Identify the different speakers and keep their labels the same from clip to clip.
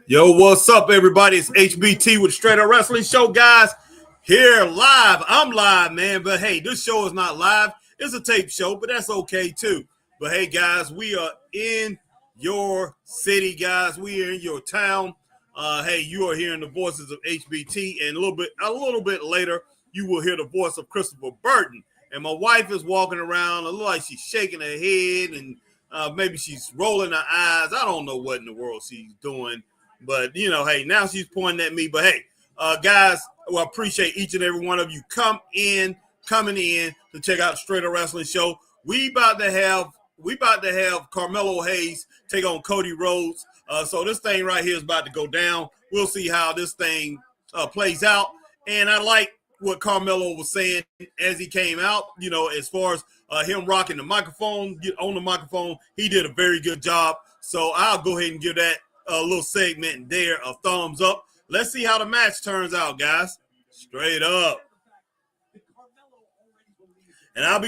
Speaker 1: Yo, what's up, everybody? It's HBT with Straight Up Wrestling Show, guys. Here live. I'm live, man. But hey, this show is not live. It's a tape show, but that's okay too. But hey, guys, we are in your city, guys. We are in your town. Hey, you are hearing the voices of HBT, and a little bit later, you will hear the voice of Christopher Burton. And my wife is walking around. It looks like she's shaking her head, and maybe she's rolling her eyes. I don't know what in the world she's doing. But, you know, hey, now she's pointing at me. But, hey, guys, well, I appreciate each and every one of you coming in to check out the Straight Up Wrestling Show. We about to have Carmelo Hayes take on Cody Rhodes. So this thing right here is about to go down. We'll see how this thing plays out. And I like what Carmelo was saying as he came out, you know, as far as him rocking the microphone, on the microphone. He did a very good job. So I'll go ahead and give that little segment there a thumbs up. Let's see how the match turns out, guys. Straight up. And I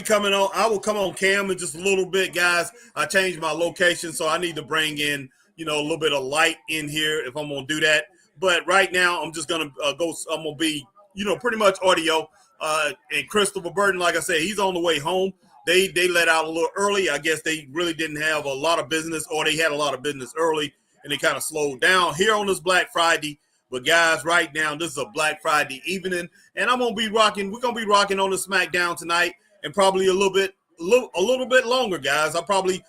Speaker 1: will come on cam in just a little bit, guys. I changed my location, so I need to bring in, you know, a little bit of light in here if I'm going to do that. But right now, I'm just going to I'm going to be, you know, pretty much audio. And Christopher Burton, like I said, he's on the way home. They let out a little early. I guess they really didn't have a lot of business, or they had a lot of business early, and they kind of slowed down here on this Black Friday. But guys, right now, this is a Black Friday evening, and we're gonna be rocking on the Smackdown tonight, and probably a little bit longer, guys. I'll probably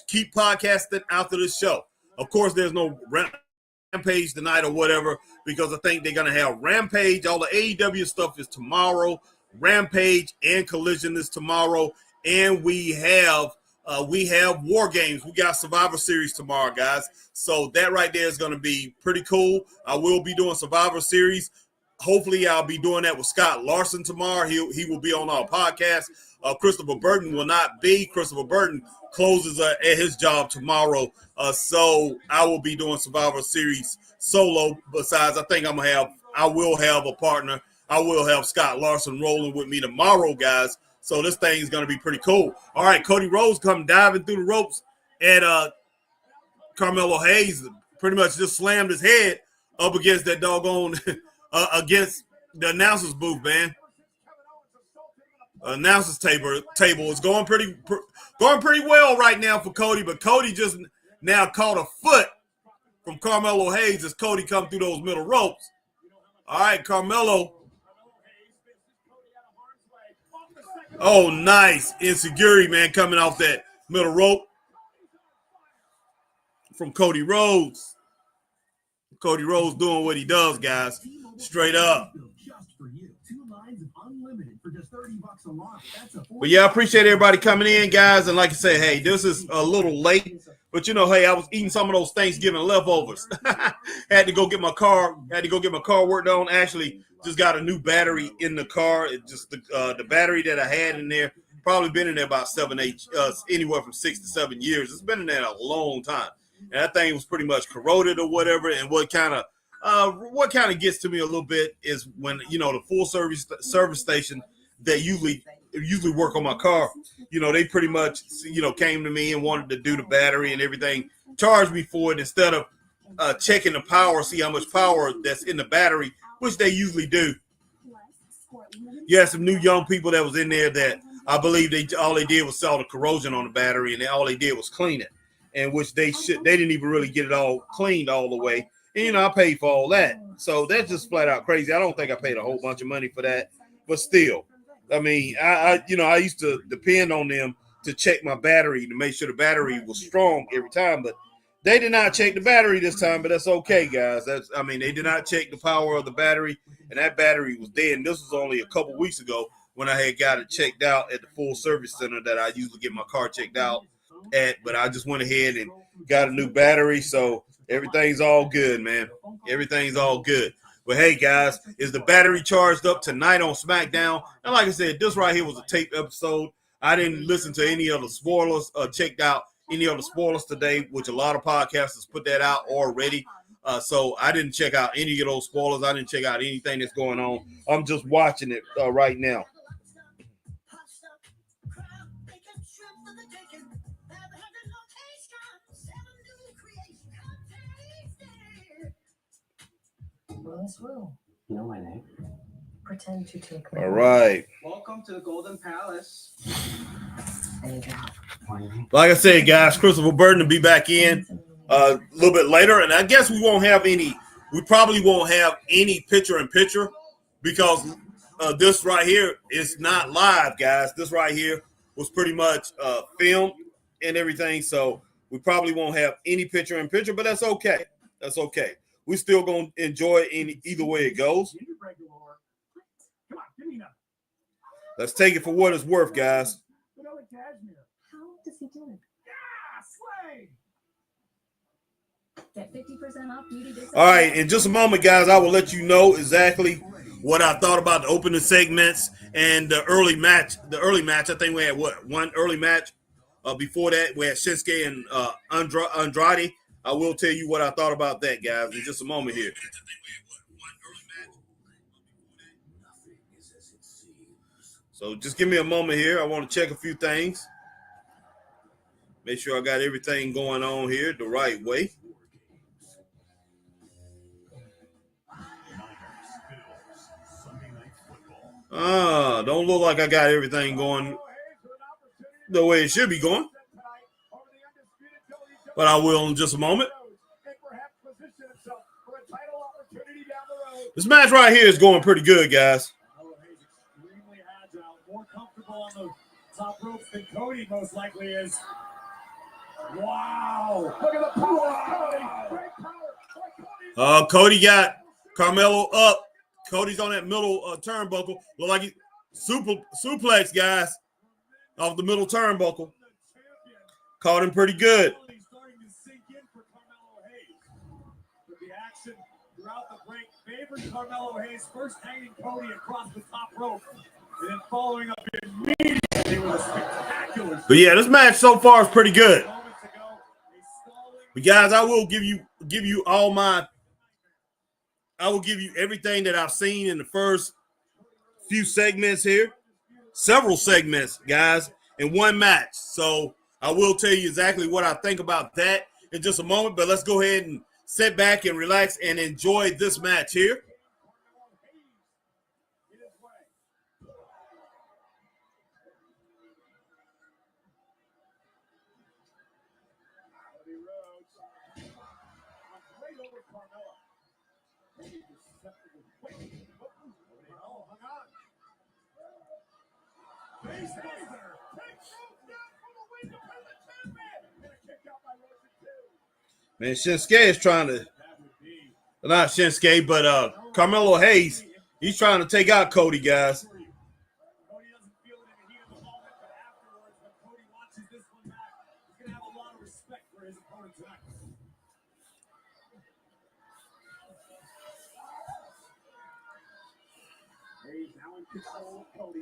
Speaker 1: keep podcasting after this show. Of course, there's no Rampage tonight or whatever, because I think they're gonna have Rampage. All the AEW stuff is tomorrow. Rampage and Collision is tomorrow, and we have War Games. We got Survivor Series tomorrow, guys. So that right there is going to be pretty cool. I will be doing Survivor Series. Hopefully, I'll be doing that with Scott Larson tomorrow. He will be on our podcast. Christopher Burton will not be. Christopher Burton closes at his job tomorrow. So I will be doing Survivor Series solo. Besides, I think I will have a partner. I will have Scott Larson rolling with me tomorrow, guys. So this thing is going to be pretty cool. All right, Cody Rhodes come diving through the ropes, and Carmelo Hayes pretty much just slammed his head up against that doggone against the announcer's booth, man. Announcer's table is going pretty well right now for Cody, but Cody just now caught a foot from Carmelo Hayes as Cody come through those middle ropes. All right, Carmelo. Oh, nice. Insecurity, man, coming off that middle rope from Cody Rhodes. Cody Rhodes doing what he does, guys. Straight up. But yeah, I appreciate everybody coming in, guys. And like I said, hey, this is a little late. But, you know, hey, I was eating some of those Thanksgiving leftovers. Had to go get my car worked on. Actually, just got a new battery in the car. It just the battery that I had in there, probably been in there about 7-8, anywhere from 6 to 7 years. It's been in there a long time. And that thing was pretty much corroded or whatever. And what kind of gets to me a little bit is when, you know, the full service station that usually work on my car, you know, they pretty much, you know, came to me and wanted to do the battery and everything, charged me for it instead of checking the power, see how much power that's in the battery, which they usually do. You had some new young people that was in there that I believe all they did was saw the corrosion on the battery, and all they did was clean it, and which they didn't even really get it all cleaned all the way. And, you know, I paid for all that. So that's just flat out crazy. I don't think I paid a whole bunch of money for that, but still. I mean, I used to depend on them to check my battery to make sure the battery was strong every time, but they did not check the battery this time, but that's okay, guys. They did not check the power of the battery, and that battery was dead. And this was only a couple weeks ago when I had got it checked out at the full service center that I usually get my car checked out at, but I just went ahead and got a new battery, so everything's all good, man. Everything's all good. But hey, guys, is the battery charged up tonight on Smackdown? And like I said, this right here was a taped episode. I didn't listen to any of the spoilers, checked out any of the spoilers today, which a lot of podcasters put that out already. So I didn't check out any of those spoilers. I didn't check out anything that's going on. I'm just watching it right now.
Speaker 2: in this room. You know my name. Pretend to take me.
Speaker 1: All right.
Speaker 3: Welcome to the Golden Palace.
Speaker 1: Like I said, guys, Christopher Burton will be back in a little bit later, and I guess we probably won't have any picture-in-picture because this right here is not live, guys. This right here was pretty much filmed and everything, so we probably won't have any picture-in-picture, but that's okay. That's okay. We still gonna enjoy it either way it goes. Let's take it for what it's worth, guys.
Speaker 2: How does he do it? Get 50% off beauty.
Speaker 1: All right, in just a moment, guys, I will let you know exactly what I thought about the opening segments and the early match. The early match, I think we had one early match. Before that, we had Shinsuke and Andrade. I will tell you what I thought about that, guys, in just a moment here. So just give me a moment here. I want to check a few things. Make sure I got everything going on here the right way. Don't look like I got everything going the way it should be going. But I will in just a moment. This match right here is going pretty good, guys.
Speaker 4: More comfortable on the top ropes than Cody most likely is. Wow! Look at the power! Cody.
Speaker 1: Cody got Carmelo up. Cody's on that middle turnbuckle. Look like he suplex, guys, off the middle turnbuckle. Caught him pretty good.
Speaker 4: Starting to sink in for Carmelo Hayes. But the action throughout the break favored Carmelo Hayes, first hanging Cody across the top rope. And then following up immediately with a spectacular.
Speaker 1: But yeah, this match so far is pretty good. But guys, I will give you everything that I've seen in the first few segments here. Several segments, guys, in one match. So I will tell you exactly what I think about that in just a moment. But let's go ahead and sit back and relax and enjoy this match here. Man, Shinsuke is trying to, not Shinsuke, but Carmelo Hayes, he's trying to take out Cody, guys.
Speaker 4: Cody doesn't feel it in the heat of the moment, but afterwards, when Cody watches this one back, he's going to have a lot of respect for his opponent tonight. Hayes now in control of Cody.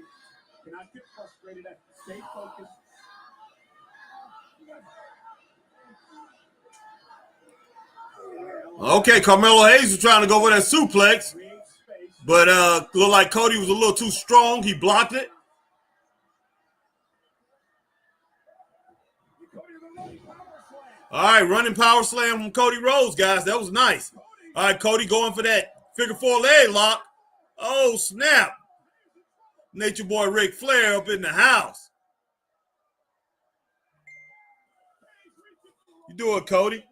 Speaker 4: Cannot get frustrated. Stay focused.
Speaker 1: Okay, Carmelo Hayes is trying to go for that suplex, but looked like Cody was a little too strong. He blocked it. All right, running power slam from Cody Rhodes, guys. That was nice. All right, Cody going for that figure four leg lock. Oh, snap. Nature Boy Ric Flair up in the house. You do it, Cody.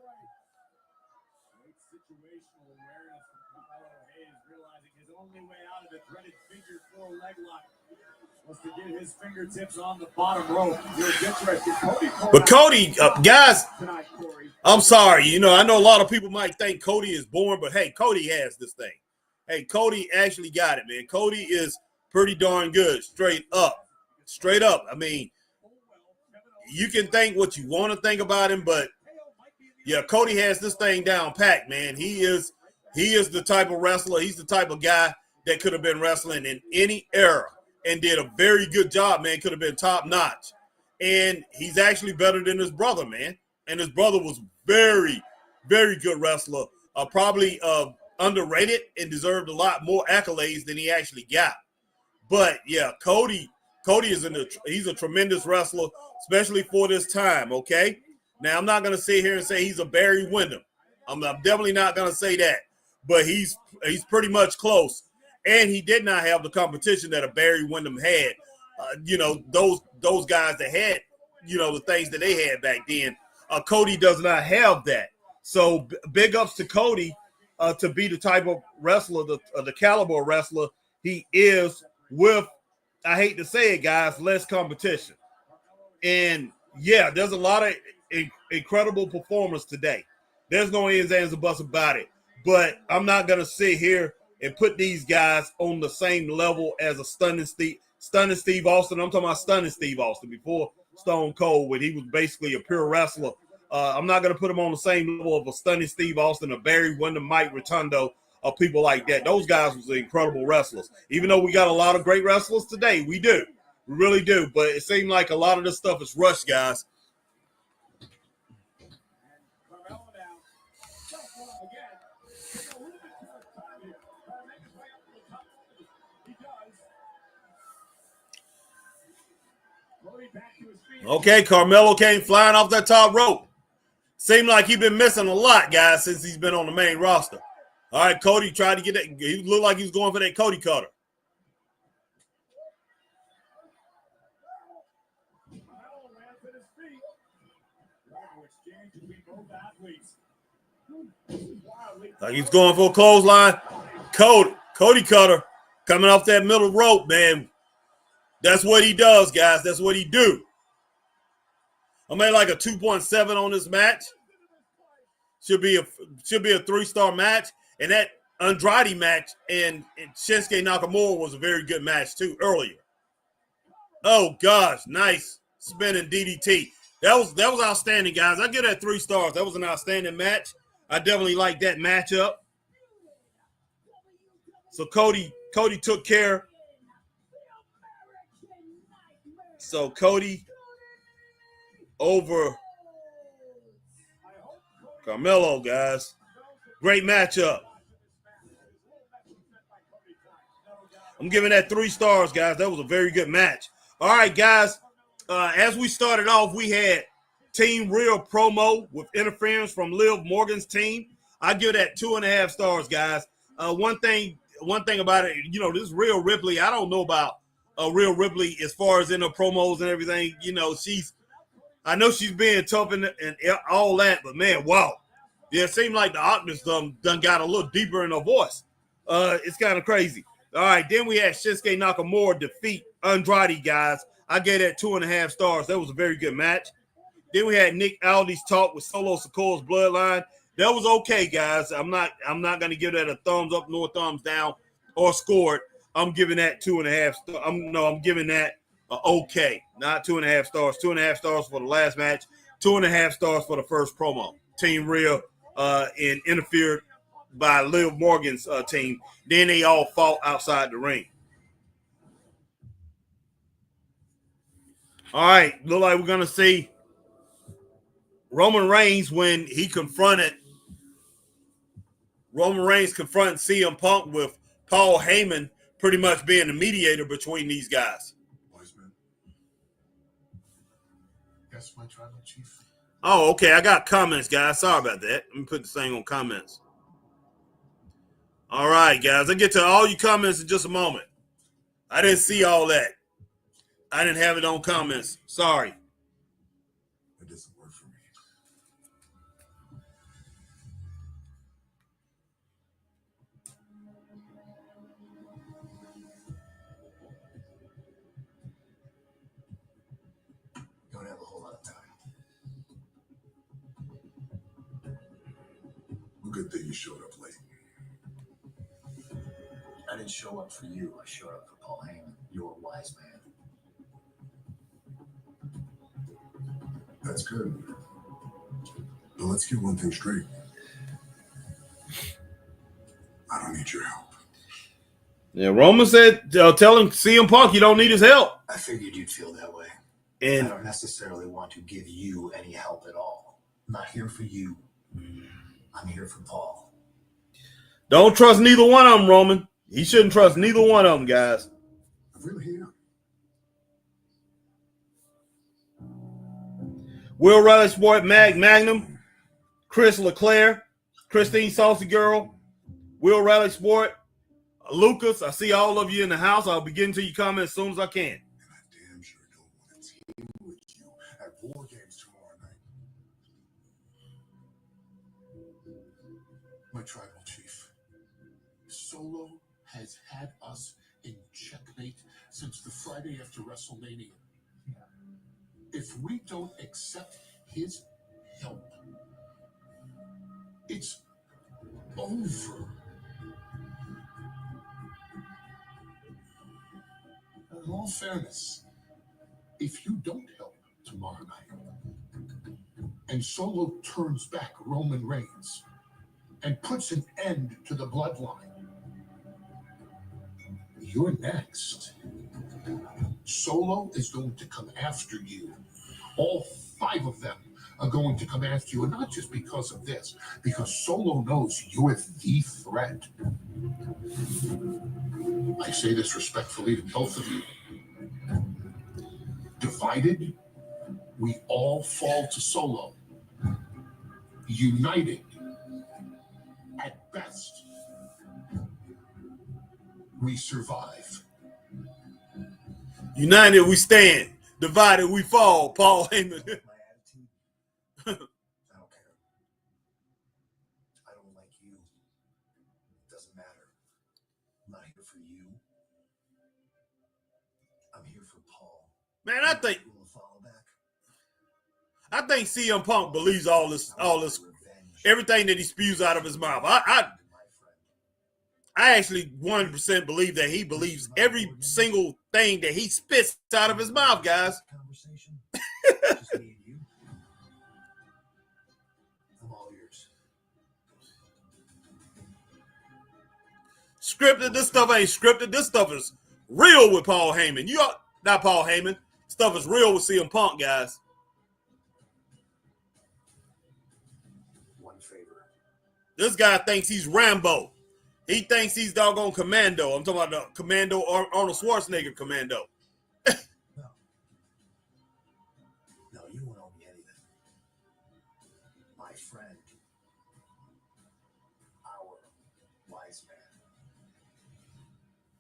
Speaker 4: To get his fingertips on the bottom rope.
Speaker 1: But Cody, guys, I'm sorry. You know, I know a lot of people might think Cody is boring, but hey, Cody has this thing. Hey, Cody actually got it, man. Cody is pretty darn good, straight up. Straight up. I mean, you can think what you want to think about him, but yeah, Cody has this thing down packed, man. He is the type of wrestler. He's the type of guy that could have been wrestling in any era and did a very good job, man. Could have been top notch. And he's actually better than his brother, man. And his brother was very, very good wrestler. Probably underrated and deserved a lot more accolades than he actually got. But yeah, Cody is he's a tremendous wrestler, especially for this time, okay? Now, I'm not going to sit here and say he's a Barry Windham. I'm definitely not going to say that. but he's pretty much close. And he did not have the competition that a Barry Windham had. Those guys that had, the things that they had back then. Cody does not have that. So big ups to Cody to be the type of wrestler, the caliber of wrestler he is with, I hate to say it, guys, less competition. And yeah, there's a lot of incredible performers today. There's no ifs, ands, or buts about it. But I'm not going to sit here and put these guys on the same level as a stunning Steve Austin. I'm talking about stunning Steve Austin before Stone Cold, when he was basically a pure wrestler. I'm not going to put him on the same level of a stunning Steve Austin, a Barry Windham, Mike Rotundo, or people like that. Those guys was incredible wrestlers. Even though we got a lot of great wrestlers today, we do. We really do. But it seemed like a lot of this stuff is rushed, guys. Okay, Carmelo came flying off that top rope. Seemed like he's been missing a lot, guys, since he's been on the main roster. All right, Cody tried to get that. He looked like he was going for that Cody cutter. Like he's going for a clothesline. Cody cutter coming off that middle rope, man. That's what he does, guys. That's what he do. I made like a 2.7 on this match. Should be a 3-star match. And that Andrade match and Shinsuke Nakamura was a very good match too earlier. Oh gosh, nice spinning DDT. That was outstanding, guys. I give that 3 stars. That was an outstanding match. I definitely like that matchup. So Cody took care. So Cody over Carmelo, guys. Great matchup. I'm giving that 3 stars, guys. That was a very good match. All right, guys. As we started off, we had Team Real promo with interference from Liv Morgan's team. I give that 2.5 stars, guys. One thing about it, this Rhea Ripley, I don't know about Rhea Ripley as far as in her promos and everything. I know she's being tough and all that, but man, wow. Yeah, it seemed like the octaves done got a little deeper in her voice. It's kind of crazy. All right, then we had Shinsuke Nakamura defeat Andrade, guys. I gave that 2.5 stars. That was a very good match. Then we had Nick Aldi's talk with Solo Sikoa's Bloodline. That was okay, guys. I'm not going to give that a thumbs up nor thumbs down or score it. I'm giving that 2.5 stars. I'm giving that okay, not 2.5 stars. 2.5 stars for the last match. 2.5 stars for the first promo. Team Real and interfered by Liv Morgan's team. Then they all fought outside the ring. All right, look like we're going to see Roman Reigns when he confronted CM Punk with Paul Heyman pretty much being the mediator between these guys.
Speaker 5: Wiseman. That's my tribal chief.
Speaker 1: Oh, okay. I got comments, guys. Sorry about that. Let me put this thing on comments. All right, guys. I'll get to all your comments in just a moment. I didn't see all that. I didn't have it on comments. Sorry.
Speaker 5: It doesn't work for me. Don't have a whole lot of time. Well, good thing you showed up late.
Speaker 6: I didn't show up for you. I showed up for Paul Heyman. You're a wise man.
Speaker 5: That's good. But let's get one thing straight. I don't need your help.
Speaker 1: Yeah, Roman said, tell him CM Punk you don't need his help.
Speaker 6: I figured you'd feel that way.
Speaker 1: And
Speaker 6: I don't necessarily want to give you any help at all. I'm not here for you. I'm here for Paul.
Speaker 1: Don't trust neither one of them, Roman. He shouldn't trust neither one of them, guys.
Speaker 5: I really am.
Speaker 1: Will Riley Sport Magnum, Chris LeClaire, Christine Saucy Girl, Will Rally Sport, Lucas, I see all of you in the house. I'll be getting to your comments as soon as I can.
Speaker 5: And I damn sure don't want to team with you at War Games tomorrow night.
Speaker 7: My tribal chief, Solo has had us in checkmate since the Friday after WrestleMania. If we don't accept his help, it's over. In all fairness, if you don't help tomorrow night, and Solo turns back Roman Reigns and puts an end to the bloodline, you're next. Solo is going to come after you. All 5 of them are going to come after you, and not just because of this, because Solo knows you're the threat. I say this respectfully to both of you. Divided, we all fall to Solo. United, at best, we survive.
Speaker 1: United we stand, divided we fall. Paul Heyman.
Speaker 6: My attitude? I don't care. I don't like you. It doesn't matter. I'm not here for you. I'm here for Paul.
Speaker 1: Man, I think
Speaker 6: You will follow back.
Speaker 1: CM Punk believes all this,
Speaker 6: Revenge.
Speaker 1: everything that he spews out of his mouth.
Speaker 6: My friend.
Speaker 1: I actually 100% believe that he believes every single thing that he spits out of his mouth, guys.
Speaker 6: Conversation. Just me and you. I'm all ears.
Speaker 1: Scripted, this stuff ain't scripted. This stuff is real with Paul Heyman. Not Paul Heyman. Stuff is real with CM Punk, guys.
Speaker 6: One favor.
Speaker 1: This guy thinks he's Rambo. He thinks he's doggone Commando. I'm talking about the Commando, Arnold Schwarzenegger Commando.
Speaker 6: No, you won't owe me anything. My friend, our wise man,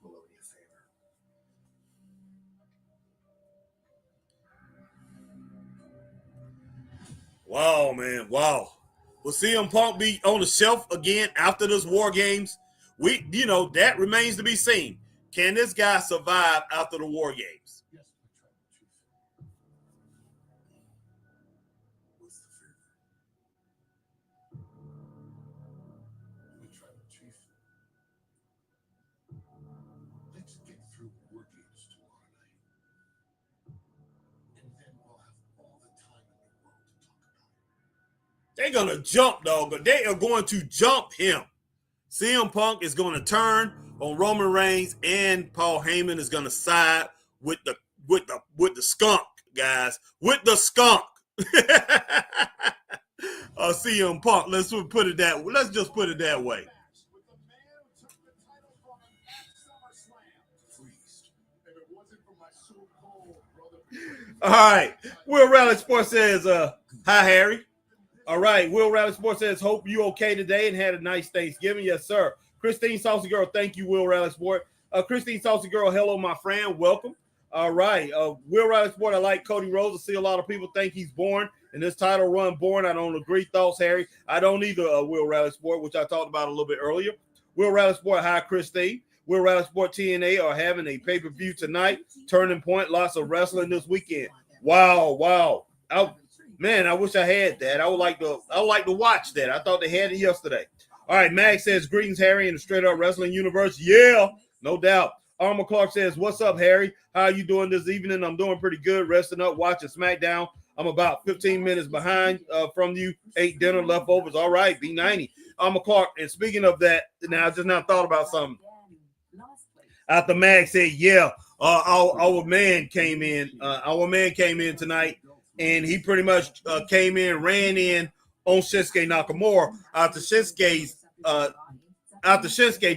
Speaker 6: will owe you a favor.
Speaker 1: Wow, man. Wow. Will CM Punk be on the shelf again after this War Games? That remains to be seen. Can this guy survive after the War Games?
Speaker 7: Yes, my tribal chief.
Speaker 5: What's the favor?
Speaker 7: My tribal chief. Let's get through War Games tomorrow night. And then we'll have all the time in the world to talk about it.
Speaker 1: They're going to jump, dog. They are going to jump him. CM Punk is going to turn on Roman Reigns, and Paul Heyman is going to side with the skunk, guys. With the skunk. CM Punk. Let's just put it that way.
Speaker 4: With the man who took the title from him at SummerSlam.
Speaker 7: Freeze. If it wasn't for my so-called brother.
Speaker 1: All right. Will Rally Sports says, hi, Harry. All right. Will Rally Sports says, hope you okay today and had a nice Thanksgiving. Yes, sir. Christine Saucy Girl, thank you, Will Rally Sport. Christine Saucy Girl, hello, my friend. Welcome. All right. Will Rally Sport, I like Cody Rhodes. I see a lot of people think he's boring. In this title run, boring. I don't agree. Thoughts, Harry? I don't either, Will Rally Sport, which I talked about a little bit earlier. Will Rally Sport, hi, Christine. Will Rally Sport TNA are having a pay-per-view tonight. Turning Point, lots of wrestling this weekend. Wow. Man, I wish I had that. I would like to watch that. I thought they had it yesterday. All right, Mag says, greetings, Harry, in the Straight Up Wrestling universe. Yeah, no doubt. Armor Clark says, what's up, Harry? How are you doing this evening? I'm doing pretty good, resting up, watching Smackdown. I'm about 15 minutes behind from you. Ate dinner, leftovers. All right, B90. Armor Clark, and speaking of that, now I just now thought about something. After Mag said, yeah, our man came in. Our man came in tonight, and he pretty much came in, ran in on Shinsuke Nakamura after Shinsuke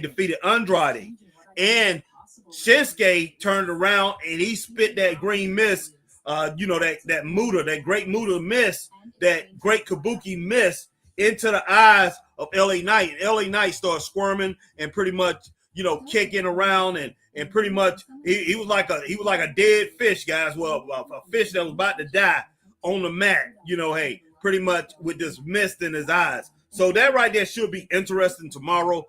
Speaker 1: defeated Andrade. And Shinsuke turned around and he spit that green mist, that Muta, that great Muta mist, that great Kabuki mist into the eyes of LA Knight. And LA Knight started squirming and pretty much, kicking around and pretty much he was like a dead fish, guys. Well, a fish that was about to die on the mat, hey, pretty much with this mist in his eyes. So that right there should be interesting tomorrow.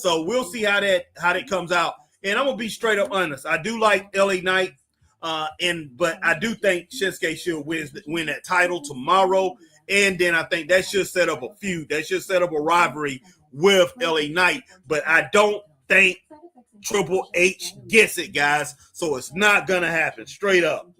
Speaker 1: So we'll see how that comes out. And I'm gonna be straight up honest. I do like LA Knight, but I do think Shinsuke should win that title tomorrow. And then I think that should set up a feud. That should set up a rivalry with LA Knight. But I don't think Triple H gets it, guys. So it's not gonna happen. Straight up.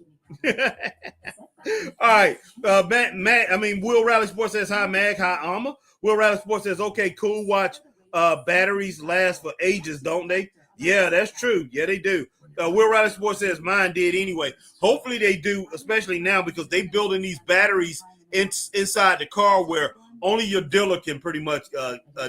Speaker 1: All right. Will Rally Sports says hi, Mag. Hi, Alma. Will Rally Sports says, okay, cool. Watch batteries last for ages, don't they? Yeah, that's true. Yeah, they do. Will Rally Sports says mine did anyway. Hopefully they do, especially now because they building these batteries inside the car where only your dealer can pretty much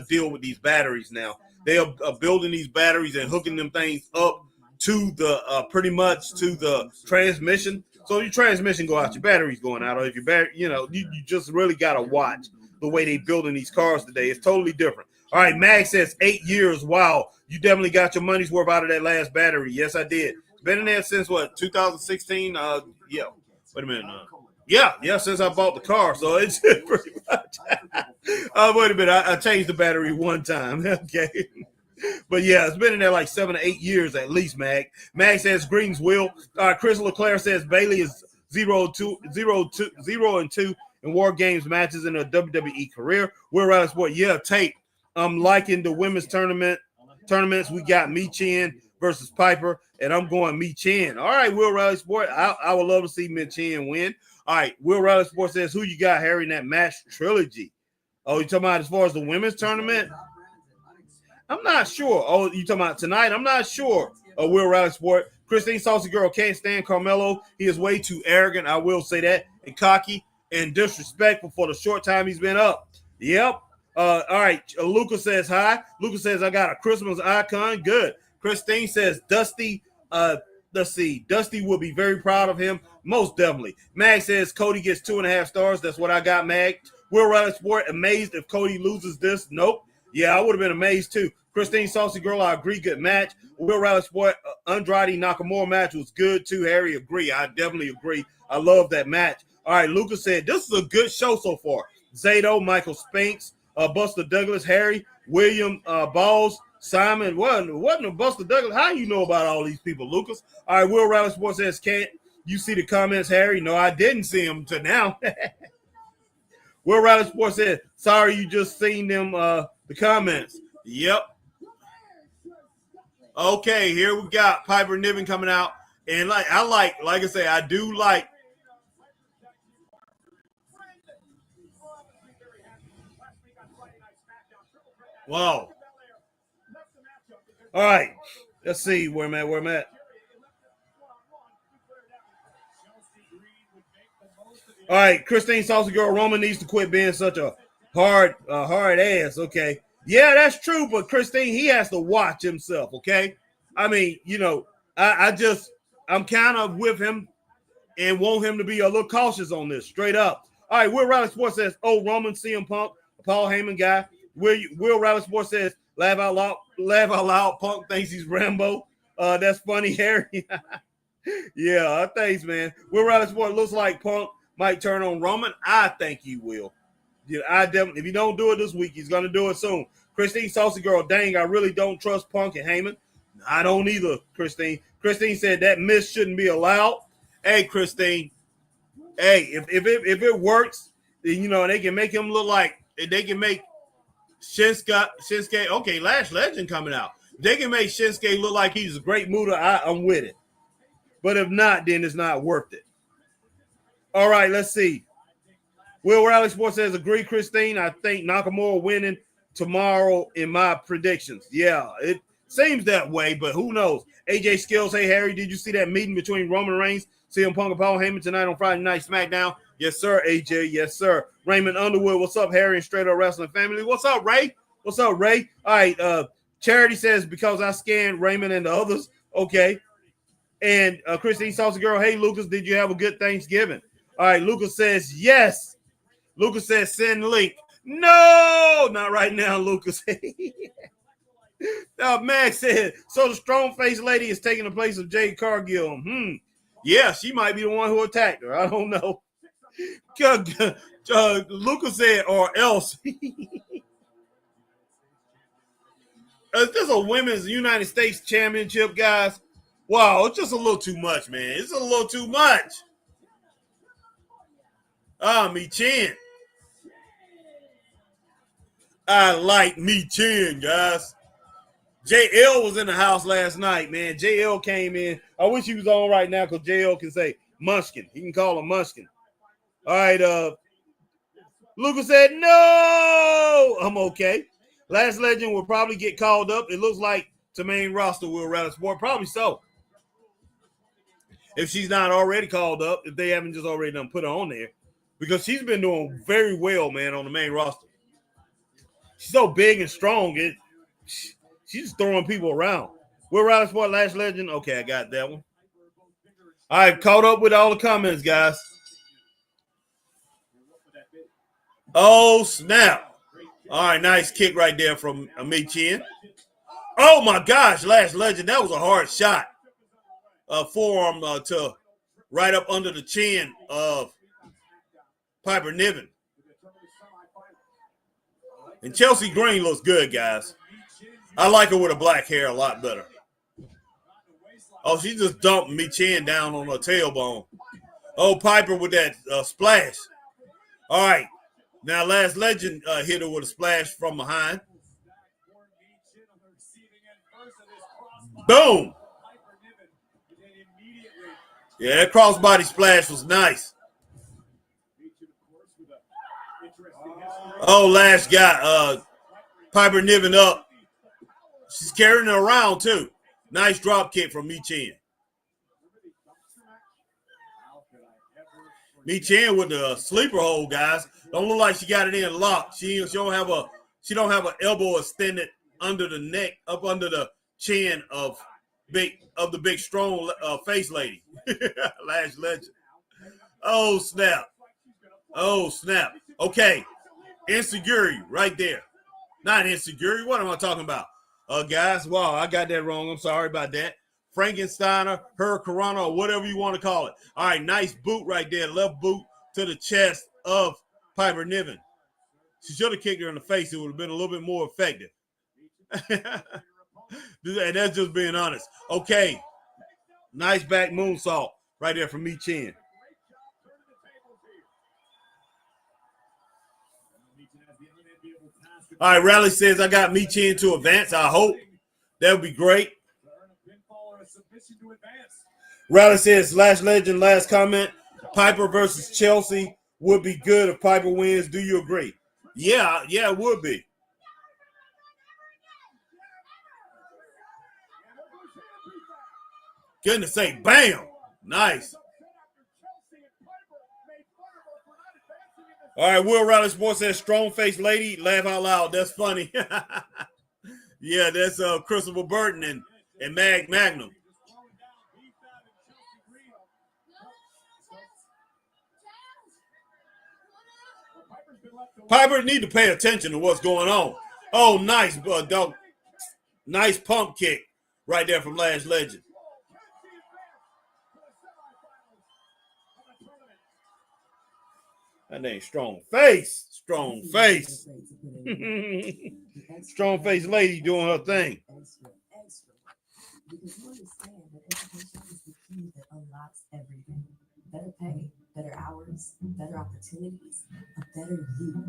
Speaker 1: deal with these batteries now. They are building these batteries and hooking them things up to the pretty much to the transmission. So your transmission go out, your battery's going out. Or if your battery, you just really gotta watch the way they building these cars today. It's totally different. All right, Mag says 8 years. Wow, you definitely got your money's worth out of that last battery. Yes, I did. It's been in there since what, 2016? Yeah. Wait a minute. Yeah, since I bought the car. So it's pretty much. Wait a minute. I changed the battery one time. Okay. But yeah, it's been in there like 7 to 8 years at least, Mag. Mag says greetings, Will. Chris LeClaire says Bailey is 0-2 in War Games matches in her WWE career. Will Riley Sport, yeah, tape. I'm liking the women's tournaments. We got Michin versus Piper, and I'm going Michin. All right, Will Riley Sport. I would love to see Michin win. All right, Will Riley Sport says, who you got, Harry, in that match trilogy? Oh, you talking about as far as the women's tournament? I'm not sure. Oh, you talking about tonight? I'm not sure. Will Riley Sport. Christine Saucy Girl can't stand Carmelo. He is way too arrogant. I will say that. And cocky and disrespectful for the short time he's been up. Yep. All right. Luca says hi. Luca says, I got a Christmas icon. Good. Christine says, Dusty. Let's see. Dusty will be very proud of him. Most definitely. Mag says Cody gets 2.5 stars. That's what I got, Mag. Will Riley Sport, amazed if Cody loses this. Nope. Yeah, I would have been amazed too. Christine Saucy Girl, I agree. Good match. Will Riley Sport, Andrade Nakamura match was good too. Harry, agree. I definitely agree. I love that match. All right, Lucas said, this is a good show so far. Zato, Michael Spinks, Buster Douglas, Harry, William Balls, Simon. Wasn't Buster Douglas? How you know about all these people, Lucas? All right, Will Riley Sports says, can't you see the comments, Harry? No, I didn't see them to now. Will Riley Sports said, sorry you just seen them, the comments. Yep. Okay, here we got Piper Niven coming out. And like I say, I do like. Wow. All right. Let's see where I'm at. All right, Christine Saucy Girl, Roman needs to quit being such a hard ass. Okay. Yeah, that's true, but Christine, he has to watch himself, okay? I mean, I'm kind of with him and want him to be a little cautious on this, straight up. All right, Will Riley Sports says, Roman, CM Punk, Paul Heyman guy. Will Riley Sports says, laugh out loud, Punk thinks he's Rambo. That's funny, Harry. Yeah, thanks, man. Will Riley Sports looks like Punk might turn on Roman. I think he will. Yeah, if he don't do it this week, he's gonna do it soon. Christine Saucy Girl, dang, I really don't trust Punk and Heyman. I don't either, Christine. Christine said that miss shouldn't be allowed. Hey, Christine. Hey, if it works, then, they can make him look like they can make Shinsuke. Okay, Lash Legend coming out. They can make Shinsuke look like he's a great mover. I'm with it. But if not, then it's not worth it. All right, let's see. Will Riley Sports says, agree, Christine. I think Nakamura winning tomorrow in my predictions. Yeah, it seems that way, but who knows? AJ Skills, hey, Harry, did you see that meeting between Roman Reigns, CM Punk, and Paul Heyman tonight on Friday Night Smackdown? Yes, sir, AJ. Yes, sir. Raymond Underwood, what's up, Harry and Straight Up Wrestling family? What's up, Ray? What's up, Ray? All right, Charity says, because I scanned Raymond and the others. Okay. And Christine Saucy Girl, hey, Lucas, did you have a good Thanksgiving? All right, Lucas says, yes. Lucas says, send link. No, not right now, Lucas. Max said, so the strong-faced lady is taking the place of Jade Cargill. Yeah, she might be the one who attacked her. I don't know. Lucas said, or else. Is this a women's United States championship, guys? Wow, it's just a little too much, man. It's a little too much. Me chin. I like me chin, guys. JL was in the house last night, man. JL came in. I wish he was on right now because JL can say Munchkin. He can call him Munchkin. All right, Lucas said, no, I'm okay. Last Legend will probably get called up. It looks like to main roster will rather sport. Probably so. If she's not already called up, if they haven't just already done put her on there. Because she's been doing very well, man, on the main roster. She's so big and strong. She's just throwing people around. Will Riley Sport, Last Legend. Okay, I got that one. All right, caught up with all the comments, guys. Oh, snap. All right, nice kick right there from Amit Chin. Oh, my gosh, Last Legend. That was a hard shot. Forearm to right up under the chin of Piper Niven. And Chelsea Green looks good, guys. I like her with her black hair a lot better. Oh, she just dumped me chin down on her tailbone. Oh, Piper with that splash. All right. Now, Last Legend hit her with a splash from behind. Boom. Yeah, that crossbody splash was nice. Oh, last guy, Piper Niven up. She's carrying her around, too. Nice drop kick from Mi Chen. Mi Chen with the sleeper hold, guys. Don't look like she got it in locked. She don't have an elbow extended under the neck, up under the chin of the big strong face lady. Last Legend. Oh snap. Oh snap. Okay. Insecurity right there. Not insecurity. What am I talking about? Guys, wow, I got that wrong. I'm sorry about that. Frankensteiner, Hurricanrana, or whatever you want to call it. All right, nice boot right there. Left boot to the chest of Piper Niven. She should have kicked her in the face. It would have been a little bit more effective. And that's just being honest. Okay. Nice back moonsault right there from Mi Chen. All right, Raleigh says I got Mi Chen to advance. I hope. That would be great. Raleigh says, Last Legend, last comment. Piper versus Chelsea would be good if Piper wins. Do you agree? Yeah, it would be. Goodness sake, bam. Nice. All right, Will Riley Sports says, strong face lady, laugh out loud. That's funny. Yeah, that's Christopher Burton and Magnum. Piper need to pay attention to what's going on. Oh, nice, dog. Nice pump kick right there from Last Legend. That name strong face. Strong face. Strong face lady doing her thing.
Speaker 2: Because you understand that education is the key that unlocks everything. Better pay, better hours, better opportunities, a better you.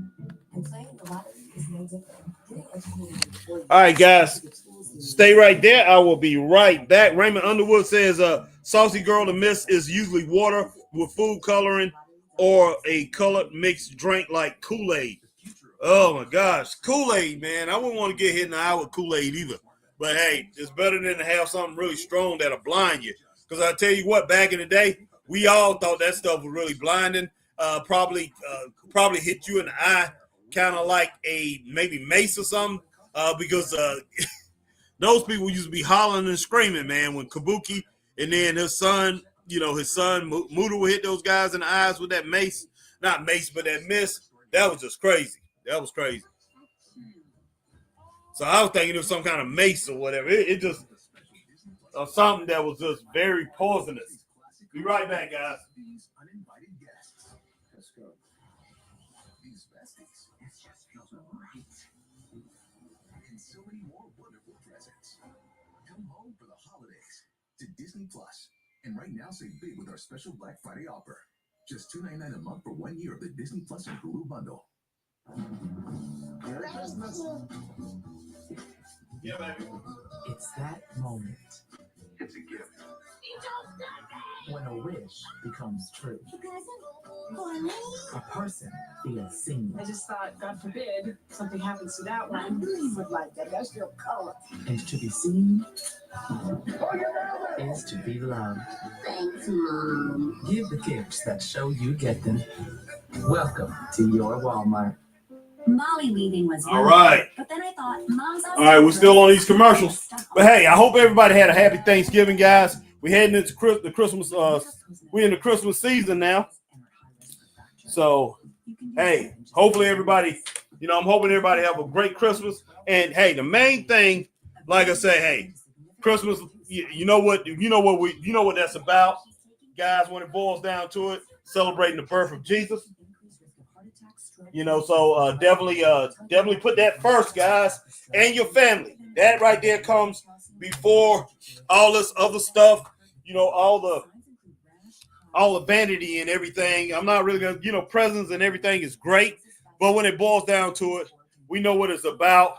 Speaker 2: And playing the lottery is no different. Getting educated.
Speaker 1: All right, guys. Stay right there. I will be right back. Raymond Underwood says, saucy girl to miss is usually water with food coloring or a colored mixed drink like Kool-Aid. Oh, my gosh. Kool-Aid, man. I wouldn't want to get hit in the eye with Kool-Aid either. But, hey, it's better than to have something really strong that'll blind you. Because I tell you what, back in the day, we all thought that stuff was really blinding. Probably hit you in the eye, kind of like a maybe mace or something. Because those people used to be hollering and screaming, man, when Kabuki and then his son Muda would hit those guys in the eyes with that mace. Not mace, but that mist. That was just crazy. That was crazy. So I was thinking it was some kind of mace or whatever. It just something that was just very poisonous. Be right back, guys.
Speaker 5: These uninvited guests. Let's go. These besties. It just feels right. And so many more wonderful presents. Come home for the holidays to Disney Plus. And right now, save big with our special Black Friday offer. Just $2.99 a month for 1 year of the Disney Plus and Hulu bundle. Merry Christmas.
Speaker 1: Yeah, baby.
Speaker 8: It's that moment
Speaker 5: It's a gift.
Speaker 8: when a wish becomes true. A person feels seen.
Speaker 9: I just thought, God forbid, something happens to that one.
Speaker 3: Would like that. That's your color.
Speaker 8: And to be seen is to be loved.
Speaker 2: Thanks, Mom.
Speaker 8: Give the gifts that show you get them. Welcome to your Walmart.
Speaker 2: Molly leaving was
Speaker 1: All right.
Speaker 2: but then I thought, Mom's
Speaker 1: All right, we're still on these commercials. But hey, I hope everybody had a happy Thanksgiving, guys. We're heading into the Christmas. We're in the Christmas season now. So, hey, hopefully everybody, I'm hoping everybody have a great Christmas. And hey, the main thing, like I say, hey, Christmas, you know what that's about, guys. When it boils down to it, celebrating the birth of Jesus. So definitely put that first, guys, and your family. That right there comes before all this other stuff. All the vanity and everything. I'm not really gonna, presents and everything is great, but when it boils down to it, we know what it's about.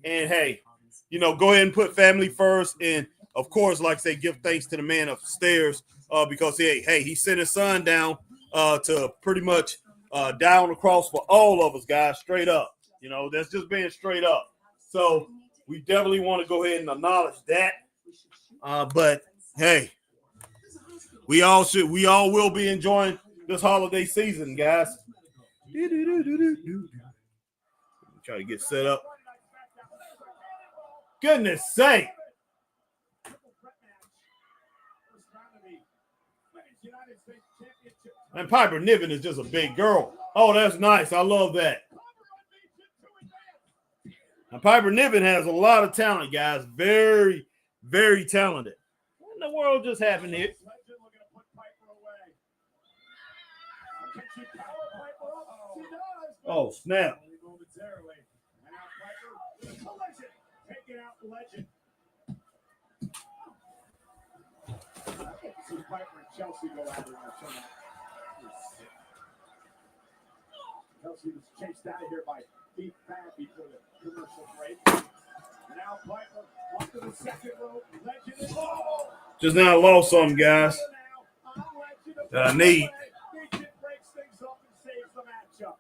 Speaker 1: And hey, go ahead and put family first, and of course, like I say, give thanks to the man upstairs because he sent his son down to pretty much down across for all of us, guys, straight up. That's just being straight up. So we definitely want to go ahead and acknowledge that. But hey, we all will be enjoying this holiday season, guys. Try to get set up. Goodness sake. And Piper Niven is just a big girl. Oh, that's nice. I love that. And Piper Niven has a lot of talent, guys. Very, very talented. What in the world just happened here? Oh, snap.
Speaker 4: Taking out the legend. See Piper and Chelsea go at it. Chelsea was chased out of here by Keith Fab before the commercial break. And now Piper up to the second rope. Legend is
Speaker 1: just now lost something, guys. That I need.
Speaker 4: Legend breaks things up and saves the matchup.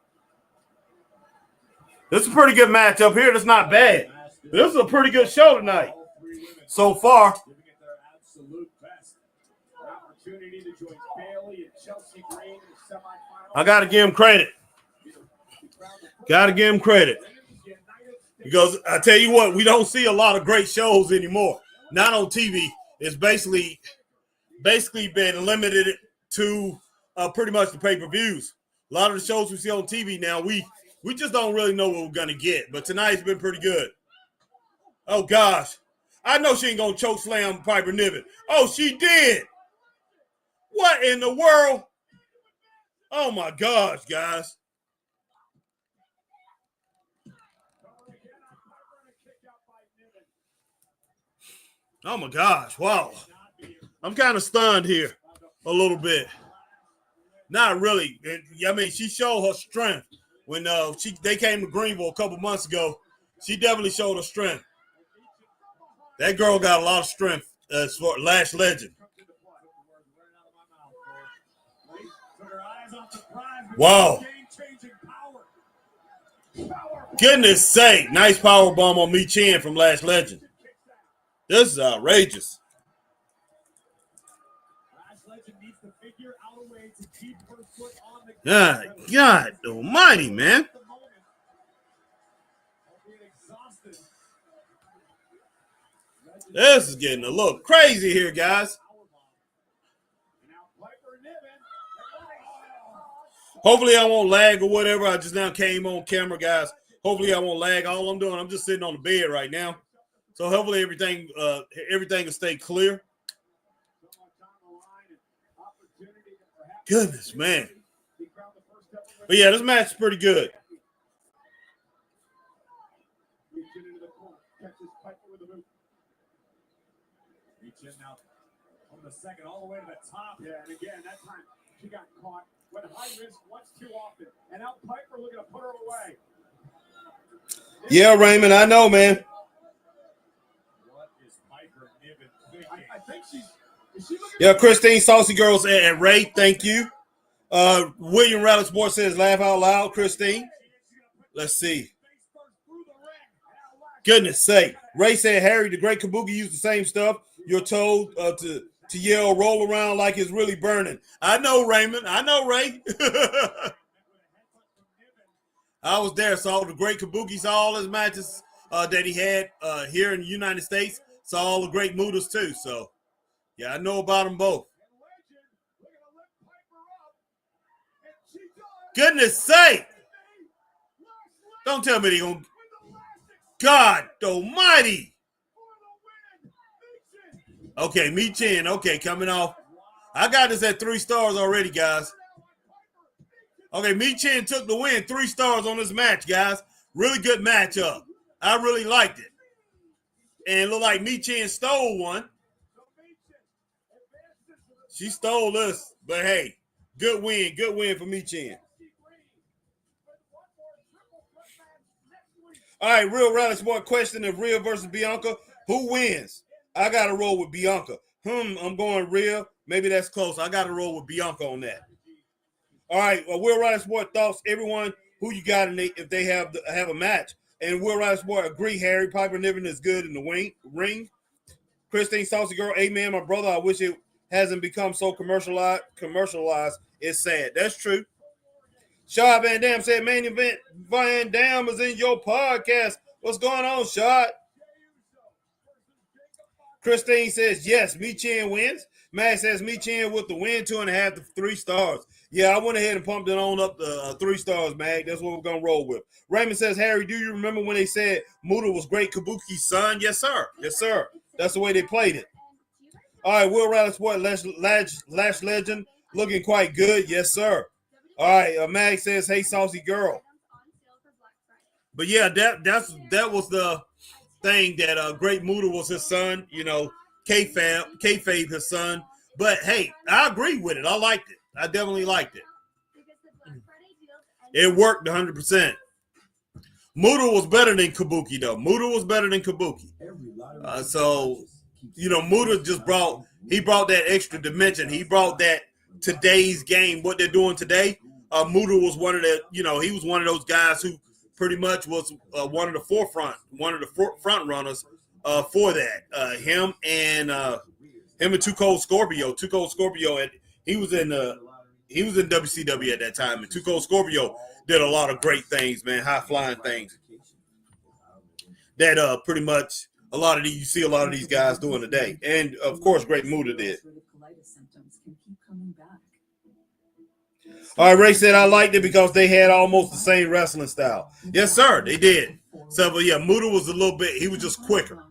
Speaker 1: This is a pretty good matchup here. That's not bad. This is a pretty good show tonight so far.
Speaker 4: Giving it their absolute best. An opportunity to join Bailey and Chelsea Green in the semifinals.
Speaker 1: I got to give him credit. Got to give him credit. Because I tell you what, we don't see a lot of great shows anymore. Not on TV. It's basically been limited to pretty much the pay-per-views. A lot of the shows we see on TV now, we just don't really know what we're going to get. But tonight's been pretty good. Oh, gosh. I know she ain't going to choke slam Piper Niven. Oh, she did. What in the world? Oh, my gosh, guys. Oh, my gosh. Wow. I'm kind of stunned here a little bit. Not really. I mean, she showed her strength. When they came to Greenville a couple months ago, she definitely showed her strength. That girl got a lot of strength as for Lash Legend. Wow. Goodness sake. Nice power bomb on Mi Chin from Lash Legend. This is outrageous. God almighty, man. This is getting a little crazy here, guys. Hopefully I won't lag or whatever. I just now came on camera, guys. Hopefully I won't lag. All I'm doing, I'm just sitting on the bed right now. So hopefully everything will stay clear. Goodness, man. But yeah, this match is pretty good.
Speaker 4: Now on the second, all the way to the top. Yeah, and again, that time she got caught. Went high risk once too often. And now Piper looking to put her away.
Speaker 1: Yeah, Raymond, I know, man.
Speaker 4: What is Piper Niven thinking? I think she's. Is she looking?
Speaker 1: Yeah, Christine Saucy Girls and Ray, thank you. William Rally Sports says laugh out loud, Christine. Let's see. Goodness sake. Ray said Harry the Great Kabuki used the same stuff. You're told to yell roll around like it's really burning. I know, Raymond. I know, Ray. I was there, saw the Great Kabuki, saw all his matches that he had here in the United States. Saw all the great Mudas too. So, yeah, I know about them both. Goodness sake. Don't tell me they're going to. God almighty. Okay, Mi Chin. Okay, coming off. I got this at 3 stars already, guys. Okay, Mi Chin took the win. 3 stars on this match, guys. Really good matchup. I really liked it. And it looked like Mi Chin stole one. She stole this. But hey, good win. Good win for Mi Chin. All right, Real Rally Sport question of Rhea versus Bianca. Who wins? I got to roll with Bianca. I'm going Rhea. Maybe that's close. I got to roll with Bianca on that. All right, Will Rally Sport thoughts. Everyone, who you got if they have a match. And Will Rally Sport agree, Harry Piper Niven is good in the ring. Christine Saucy Girl, amen, my brother. I wish it hasn't become so commercialized. It's sad. That's true. Shad Van Dam said, main event Van Dam is in your podcast. What's going on, Shad? Christine says, yes, Mi Chin wins. Matt says, Mi Chin with the win, 2.5 to 3 stars. Yeah, I went ahead and pumped it on up to 3 stars, Mag. That's what we're going to roll with. Raymond says, Harry, do you remember when they said Muda was Great Kabuki's son? Yes, sir. Yes, sir. That's the way they played it. All right, Will Rally Sport, Lash Legend, looking quite good. Yes, sir. All right, Mag says, hey, Saucy Girl. But yeah, that was the thing that Great Muda was his son, you know, kayfabe his son. But hey, I agree with it. I liked it. I definitely liked it. It worked 100%. Muda was better than Kabuki, though. Muda was better than Kabuki. So, you know, Muda just brought that extra dimension. He brought that today's game, what they're doing today. Muda was one of the, you know, he was one of those guys who pretty much was one of the front runners for that. Him and Too Cold Scorpio. Too Cold Scorpio, and he was in WCW at that time. And Too Cold Scorpio did a lot of great things, man, high flying things. That pretty much you see a lot of these guys doing today. And of course, Great Muda did. All right, Ray said I liked it because they had almost the same wrestling style. Yes, sir, they did. So, but yeah, Muda was he was just quicker.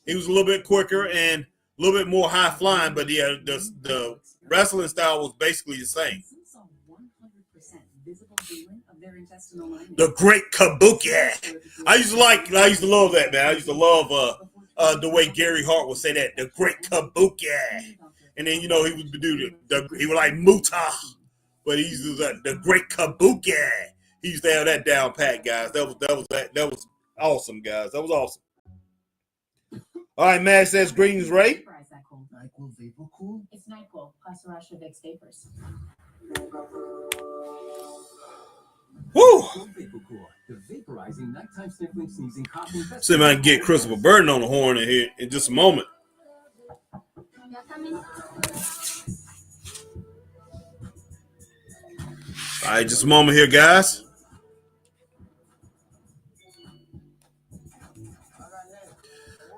Speaker 1: He was a little bit quicker and a little bit more high flying, but yeah, the wrestling style was basically the same. The Great Kabuki. I used to love that, man. I used to love the way Gary Hart would say that, the Great Kabuki. And then, you know, he would do he would like Muta. But he used to the Great Kabuki. He used to have that down pat, guys. That was awesome, guys. That was awesome. All right, Matt says greetings, Ray.
Speaker 3: NyQuil Vapor Cool?
Speaker 9: It's NyQuil plus a rush of Vicks vapors.
Speaker 1: Woo!
Speaker 8: The vaporizing nighttime sniffling, sneezing, coughing.
Speaker 1: See if I can get Christopher Burton on the horn in here in just a moment. All right, just a moment here, guys.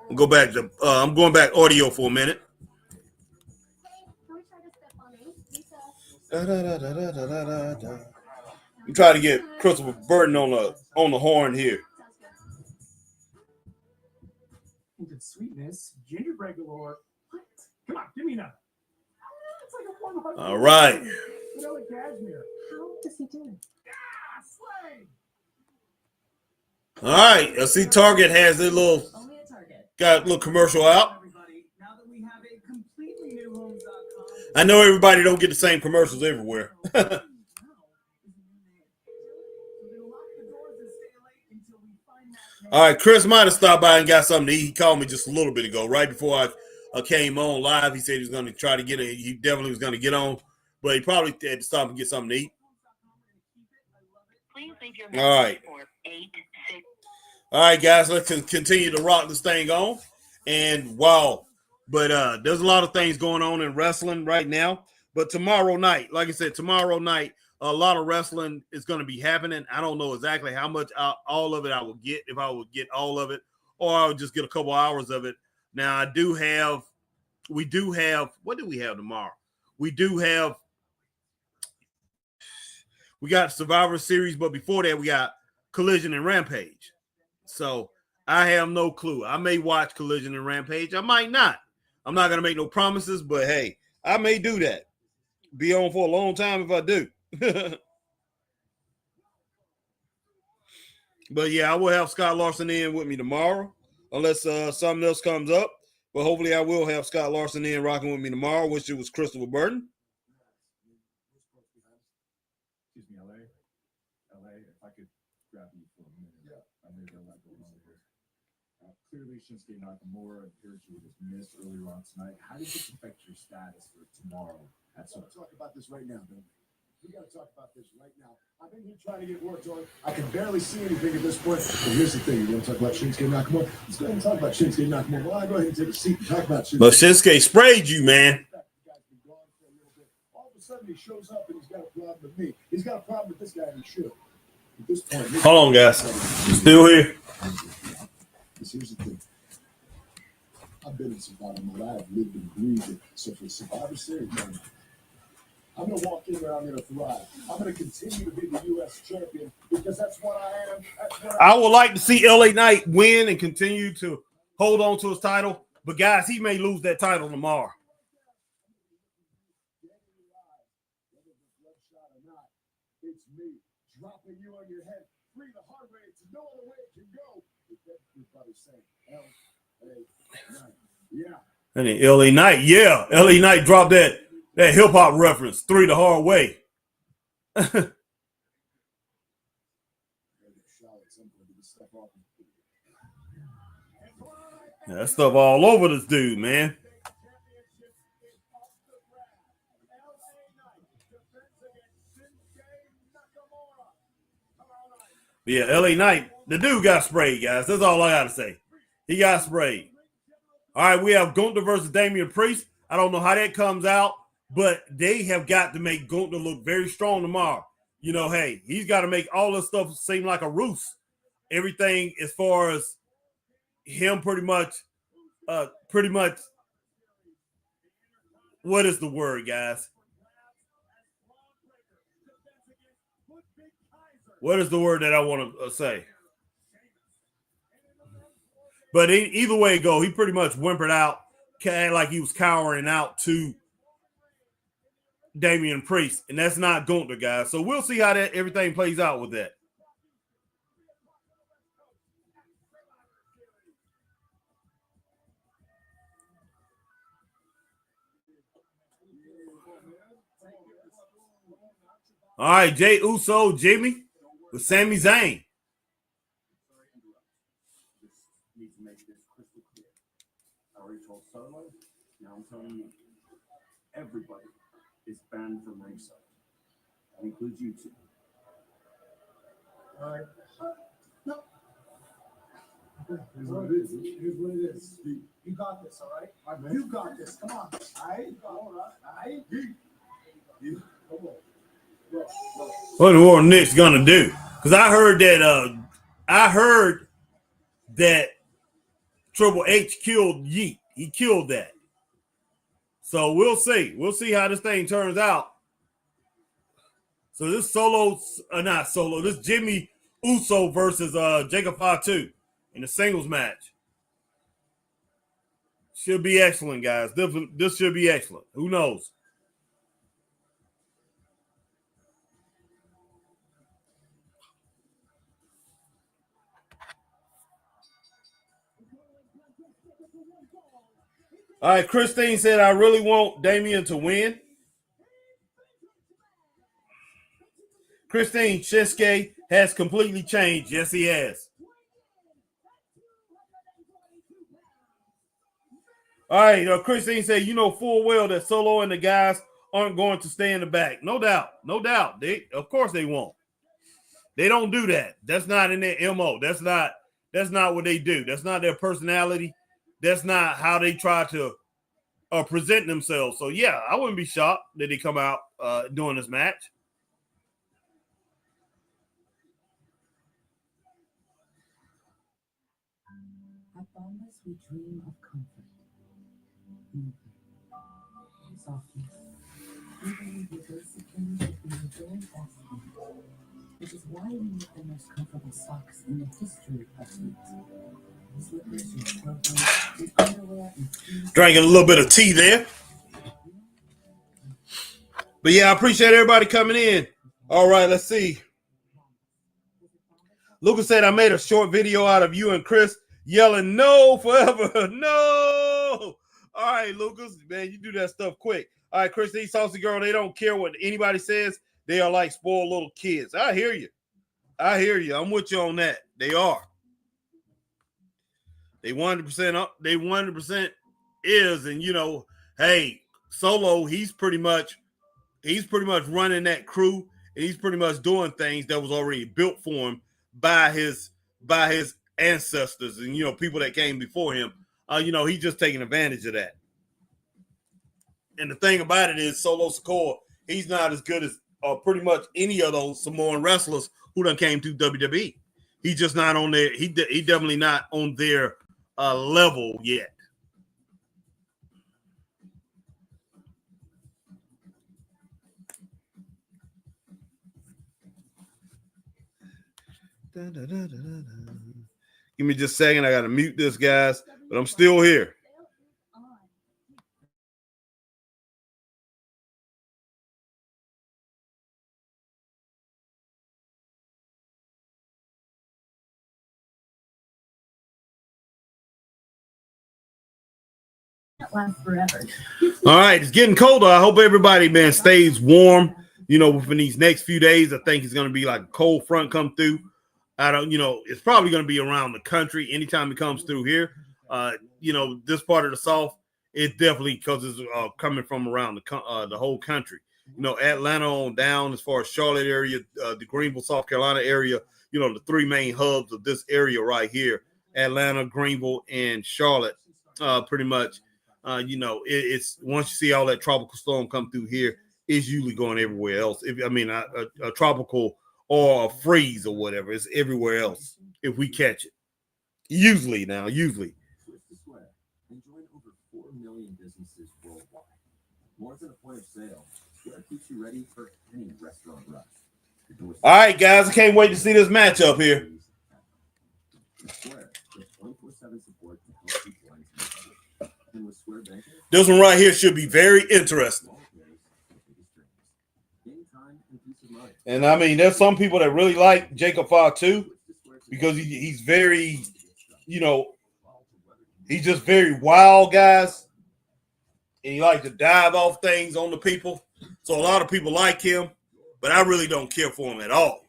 Speaker 1: We'll go back to I'm going back audio for a minute. I'm trying to get Christopher Burton on the horn here.
Speaker 4: Hinted sweetness, gingerbread galore. What? Come on, give me another. It's like a form of
Speaker 1: All right.
Speaker 4: vanilla cashmere.
Speaker 9: How does he do it?
Speaker 4: Slay!
Speaker 1: All right. I see Target has their
Speaker 2: Only at Target.
Speaker 1: got a little commercial out.
Speaker 8: Everybody, now that we have a completely new homes.com.
Speaker 1: I know everybody don't get the same commercials everywhere. All right, Chris might have stopped by and got something to eat. He called me just a little bit ago, right before I came on live. He said he was going to try to get it. He definitely was going to get on, but he probably had to stop and get something to eat. All right. All right, guys, let's continue to rock this thing on. And wow, but there's a lot of things going on in wrestling right now. But tomorrow night, like I said, tomorrow night, a lot of wrestling is going to be happening. I don't know exactly how much all of it I will get, if I would get all of it, or I would just get a couple hours of it. Now, what do we have tomorrow? We got Survivor Series, but before that, we got Collision and Rampage. So I have no clue. I may watch Collision and Rampage. I might not. I'm not going to make no promises, but hey, I may do that. Be on for a long time if I do. But yeah, I will have Scott Larson in with me tomorrow, unless something else comes up. But hopefully, I will have Scott Larson in rocking with me tomorrow, which it was Christopher Burton.
Speaker 4: Excuse me, LA, if I could grab you for a minute. Yeah. I know there's a lot going on here. Clearly, Shinsuke Nakamura appeared to have missed earlier on tonight. How does this affect your status for tomorrow?
Speaker 6: Let's talk about this right now, Bill. We got to talk about this right now. I've been here trying to get worked on. I can barely see anything at this point. But here's the thing. You want to talk about Shinsuke Nakamura? Let's go ahead and talk about Shinsuke Nakamura. Well, I go ahead and take a seat and talk about Shinsuke.
Speaker 1: But Shinsuke sprayed you, man.
Speaker 6: All of a sudden, he shows up and he's got a problem with me. He's got a problem with this guy, and he should. At this point,
Speaker 1: hold on, guys. Still here.
Speaker 6: Here's the thing. I've been in Survivor mode. I have lived and breathed it. So for Survivor Series, man, I'm going to walk in there. I'm going to thrive. I'm going to continue to be the U.S. champion because that's what I am.
Speaker 1: I would like to see LA Knight win and continue to hold on to his title. But, guys, he may lose that title tomorrow.
Speaker 6: It's me dropping you on your head. Free the hard way. It's no other way it can go. Everybody's saying LA Knight. Yeah.
Speaker 1: And then LA Knight, yeah. LA Knight dropped that hip hop reference, 3 the hard way. That stuff all over this dude, man. Yeah, LA Knight, the dude got sprayed, guys. That's all I got to say. He got sprayed. All right, we have Gunther versus Damian Priest. I don't know how that comes out, but they have got to make Gunther look very strong tomorrow. You know, hey, he's got to make all this stuff seem like a ruse. Everything as far as him pretty much, what is the word, guys? What is the word that I want to say? But either way it go, he pretty much whimpered out, like he was cowering out to Damian Priest, and that's not Gunther, guys. So we'll see how that everything plays out with that. All right, Jay Uso, Jimmy, with Sami Zayn.
Speaker 4: Need to make this crystal clear. I already told Solo. Now I'm telling you, everybody is banned from ringside. That includes you two.
Speaker 6: All right. No. Here's what it is. Here's what it is. You got this, all right? All right, you got this. Come on. All right? All right? You. Come on.
Speaker 1: What the world Nick's gonna do? Because I heard that Triple H killed Yeet. He killed that. So we'll see. We'll see how this thing turns out. So this not Solo. This Jimmy Uso versus Jacob Fatu in a singles match. Should be excellent, guys. This should be excellent. Who knows? All right, Christine said, I really want Damian to win. Christine, Shinsuke has completely changed. Yes, he has. All right, Christine said, you know full well that Solo and the guys aren't going to stay in the back. No doubt. No doubt. Of course they won't. They don't do that. That's not in their MO. That's not what they do. That's not their personality. That's not how they try to present themselves. So, yeah, I wouldn't be shocked that they come out during this match.
Speaker 10: At Bombas, we dream of comfort, softness, even the basic things that we enjoy best, which is why we make the most comfortable socks in the history of sleep. Slippers and slippers, and underwear and shoes.
Speaker 1: Drinking a little bit of tea there. But yeah, I appreciate everybody coming in. All right, let's see. Lucas said, I made a short video out of you and Chris yelling no forever. No. All right, Lucas, man, you do that stuff quick. All right, Chris, these saucy girl, they don't care what anybody says. They are like spoiled little kids. I hear you. I'm with you on that. They are. They 100% up. They 100% is. And, you know, hey, Solo, he's pretty much running that crew, and he's pretty much doing things that was already built for him by his ancestors and, you know, people that came before him. You know, he's just taking advantage of that. And the thing about it is Solo Sikoa, he's not as good as pretty much any of those Samoan wrestlers who done came to WWE. He's just not on there. He definitely not on their level yet. Give me just a second. I got to mute this, guys, but I'm still here.
Speaker 9: Last forever.
Speaker 1: All right, it's getting colder. I hope everybody, man, stays warm. You know, within these next few days, I think it's going to be like a cold front come through. It's probably going to be around the country anytime it comes through here. You know, this part of the South, it's definitely because it's coming from around the whole country. You know, Atlanta on down as far as Charlotte area, the Greenville, South Carolina area. You know, the three main hubs of this area right here: Atlanta, Greenville, and Charlotte. Pretty much. You know, it's once you see all that tropical storm come through here, it's usually going everywhere else. A tropical or a freeze or whatever, it's everywhere else if we catch it. Usually.
Speaker 11: Switch to Square and join over 4 million businesses worldwide. More than a point of sale, Square keeps you ready for any restaurant rush.
Speaker 1: All right, guys, I can't wait to see this matchup here.
Speaker 11: Square with 24/7 support to help you find your and with Square Banking,
Speaker 1: This one right here should be very interesting. And I mean, there's some people that really like Jacob Fatu because he's very, you know, he's just very wild, guys. And he likes to dive off things on the people. So a lot of people like him, but I really don't care for him at all.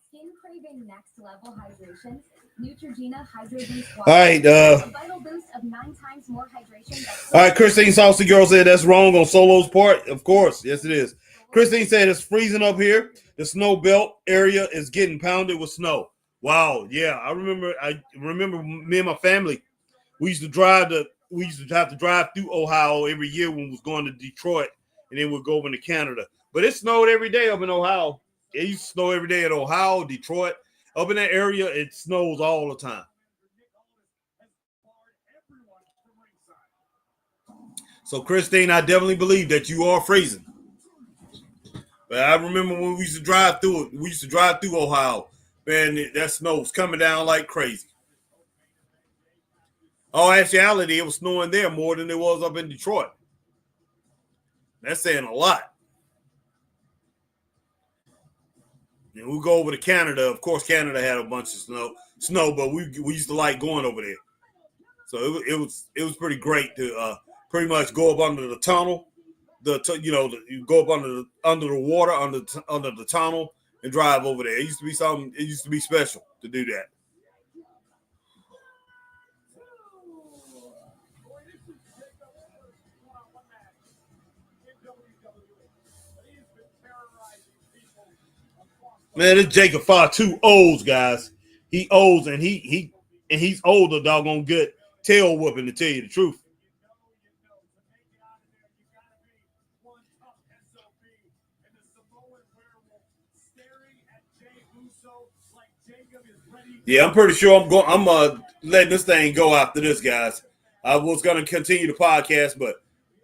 Speaker 9: Skin craving next level hydration? Neutrogena Hydro Boost
Speaker 1: All right,
Speaker 9: a vital boost of 9 times more hydration.
Speaker 1: All right, Christine Saucy Girl said that's wrong on Solo's part. Of course, yes it is. Christine said it's freezing up here. The snow belt area is getting pounded with snow. Wow, yeah, I remember me and my family. We used to have to drive through Ohio every year when we was going to Detroit, and then we'd go over to Canada. But it snowed every day up in Ohio. It used to snow every day in Ohio, Detroit. Up in that area, it snows all the So, Christine, I definitely believe that you are freezing. But I remember when we used to drive through it. We used to drive through Ohio. Man, that snow was coming down like crazy. Oh, actuality, it was snowing there more than it was up in Detroit. That's saying a lot. And we go over to Canada. Of course, Canada had a bunch of snow, but we used to like going over there. So it was pretty great to pretty much go up under the tunnel, you go up under the water under the tunnel and drive over there. It used to be something. It used to be special to do that. Man, this Jacob Fatu owes, guys. He owes, and he's older, doggone good tail whooping, to tell you the truth. Yeah, I'm pretty sure I'm letting this thing go after this, guys. I was gonna continue the podcast, but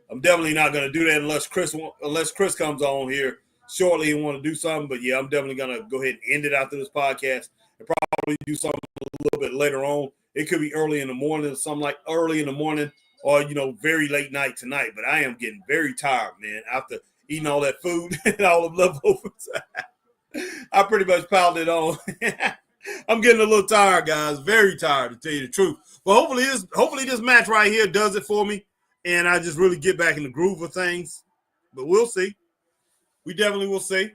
Speaker 1: I'm definitely not gonna do that unless Chris comes on here shortly and want to do something. But yeah, I'm definitely gonna go ahead and end it after this podcast and probably do something a little bit later on. It could be early in the morning, something like early in the morning, or very late night tonight. But I am getting very tired, man, after eating all that food and all the leftovers. I pretty much piled it on. I'm getting a little tired, guys. Very tired, to tell you the truth. But hopefully this match right here does it for me, and I just really get back in the groove of things. But we'll see. We definitely will see.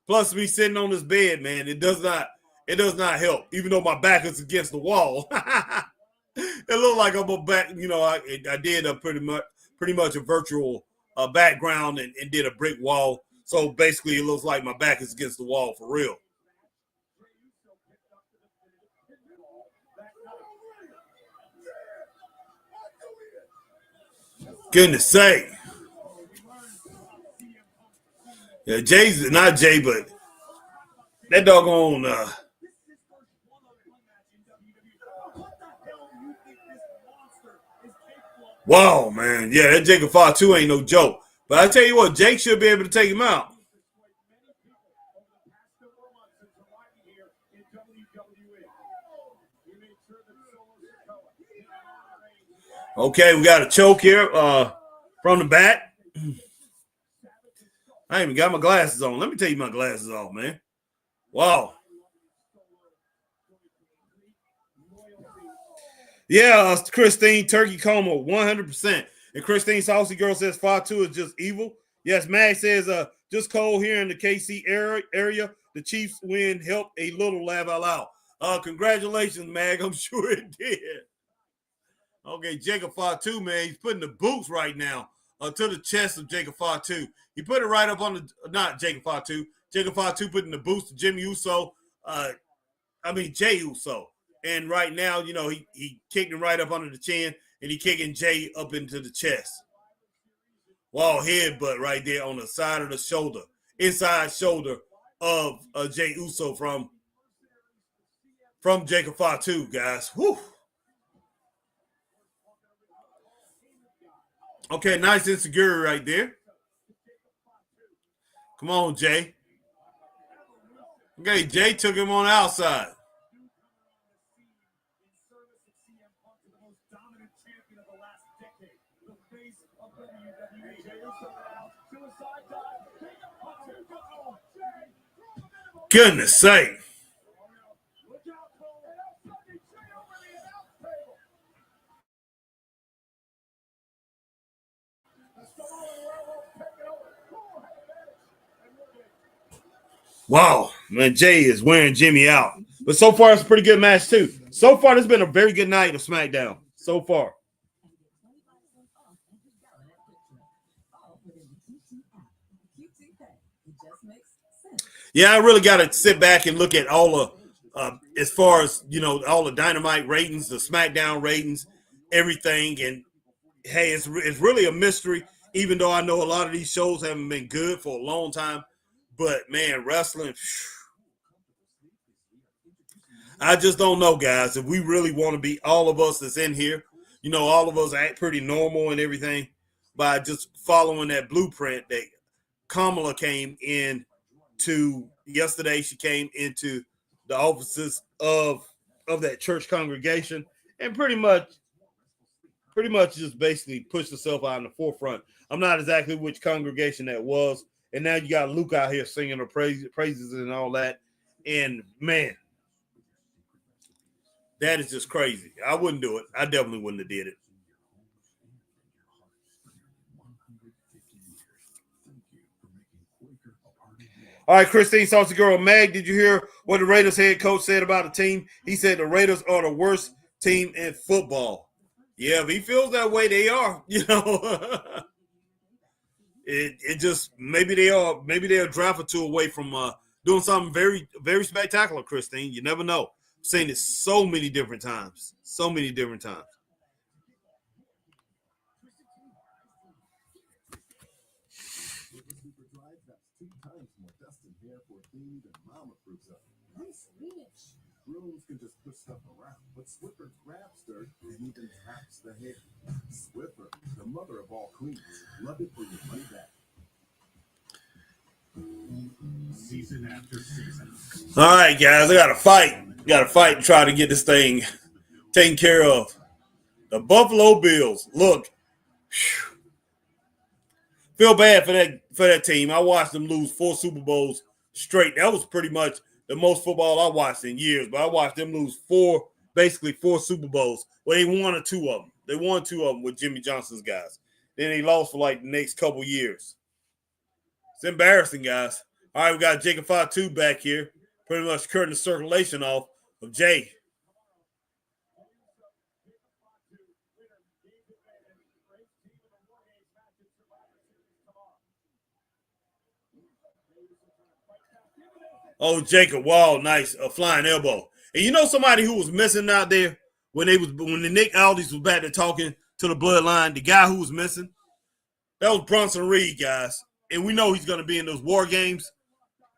Speaker 1: Plus, me sitting on this bed, man, it does not help. Even though my back is against the wall, it looked like I'm back. I did a pretty much a virtual background and did a brick wall. So basically, it looks like my back is against the wall for real. Goodness sake. Yeah, Jay's not Jay, but that doggone wow, man. Yeah, that Jacob Fatu ain't no joke. But I tell you what, Jake should be able to take him out. Okay, we got a choke here from the back. I ain't even got my glasses on. Let me take my glasses off, man. Wow. Yeah, Christine, Turkey Coma, 100%. And Christine Saucy Girl says Fatu is just evil. Yes, Mag says just cold here in the KC area. The Chiefs win helped a little, laugh out loud. Congratulations, Mag. I'm sure it did. Okay, Jacob Fatu, man, he's putting the boots right now to the chest of Jacob Fatu. He put it right up on not Jacob Fatu. Jacob Fatu putting the boots to Jimmy Uso. Jay Uso. And right now, he kicked him right up under the chin, and he kicking Jay up into the chest. Wow, headbutt right there on the side of the shoulder, inside shoulder of Jay Uso from Jacob Fatu, guys. Whew. Okay, nice insecurity right there. Come on, Jay. Okay, Jay took him on the outside. Goodness sake. Wow, man, Jay is wearing Jimmy out. But so far, it's a pretty good match, too. So far, it's been a very good night of SmackDown. So far. Yeah, I really got to sit back and look at all the, as far as, all the Dynamite ratings, the SmackDown ratings, everything. And, hey, it's really a mystery, even though I know a lot of these shows haven't been good for a long time. But, man, wrestling, I just don't know, guys, if we really want to be all of us that's in here. all of us act pretty normal and everything by just following that blueprint that Kamala came in to yesterday. She came into the offices of that church congregation and pretty much just basically pushed herself out in the forefront. I'm not exactly which congregation that was. And now you got Luke out here singing her praises and all that. And man, that is just crazy. I wouldn't do it. I definitely wouldn't have did it. All right, Christine Saucy Girl. Mag, did you hear what the Raiders head coach said about the team? He said the Raiders are the worst team in football. Yeah, if he feels that way, they are. It just maybe they'll draft or two away from doing something very, very spectacular, Christine. You never know. I've seen it so many different times.
Speaker 9: Nice reach.
Speaker 6: Brooms can just push stuff around, but Swiffer grabs dirt and even taps the hair. Swiffer, the mother of all cleans. Love it for your money back.
Speaker 4: Season after season.
Speaker 1: All right, guys, I got to fight. Got to fight and try to get this thing taken care of. The Buffalo Bills. Look, feel bad for that team. I watched them lose 4 Super Bowls straight. That was pretty much the most football I watched in years. But I watched them lose 4 Super Bowls. Well, they won 2 of them. They won 2 of them with Jimmy Johnson's guys. Then they lost for like the next couple years. It's embarrassing, guys. All right, we got Jacob Fatu back here. Pretty much cutting the circulation off of Jay. Oh, Jacob, wow, nice. A flying elbow. And somebody who was missing out there when the Nick Aldis was back there talking to the bloodline, the guy who was missing, that was Bronson Reed, guys. And we know he's going to be in those war games.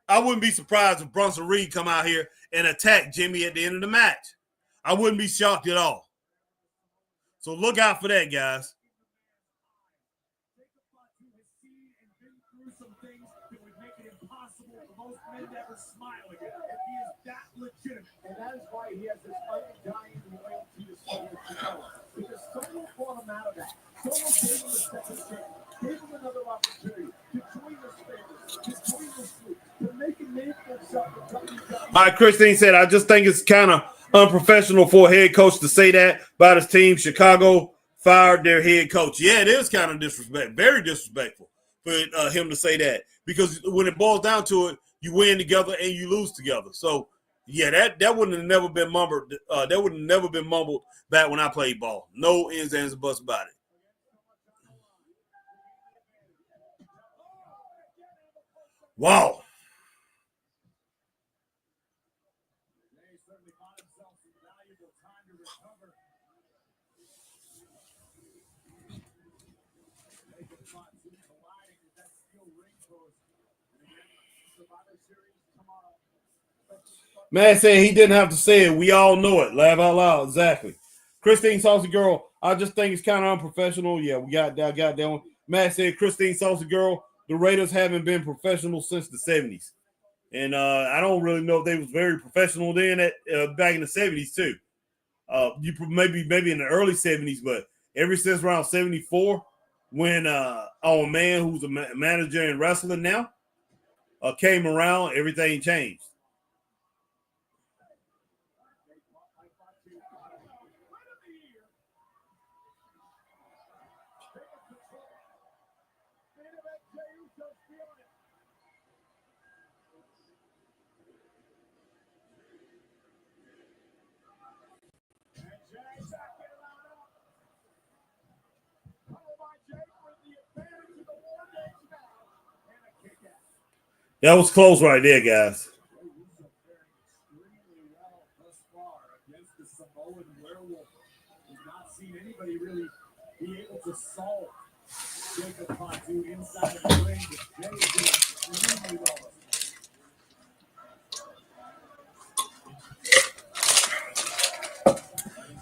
Speaker 1: I wouldn't be surprised if Bronson Reed come out here and attack Jimmy at the end of the match. I wouldn't be shocked at all. So look out for that, guys.
Speaker 4: Smile again. And he is that legitimate. And that is why he has this undying loyalty to Solo. Because Solo brought him out of that. Solo gave him a second chance, gave him another opportunity to join his family, to join his group, to make a name for himself. All
Speaker 1: right, Christine said, I just think it's kind of unprofessional for a head coach to say that about his team. Chicago fired their head coach. Yeah, it is kind of disrespectful, very disrespectful for him to say that. Because when it boils down to it, you win together and you lose together. So, yeah, that wouldn't have never been mumbled. That would have never been mumbled back when I played ball. No ins, ands, and buts about it. Wow. Man said he didn't have to say it. We all know it. Laugh out loud. Exactly. Christine Saucy Girl, I just think it's kind of unprofessional. Yeah, we got that one. Matt said, Christine Saucy Girl, the Raiders haven't been professional since the 70s. And I don't really know if they was very professional then back in the 70s too. You maybe in the early 70s, but ever since around 74, when our man who's a manager in wrestling now came around, everything changed. That was close right there, guys.
Speaker 4: Anybody really be able to solve Jacob Fatu inside of the ring, but Jay did extremely well.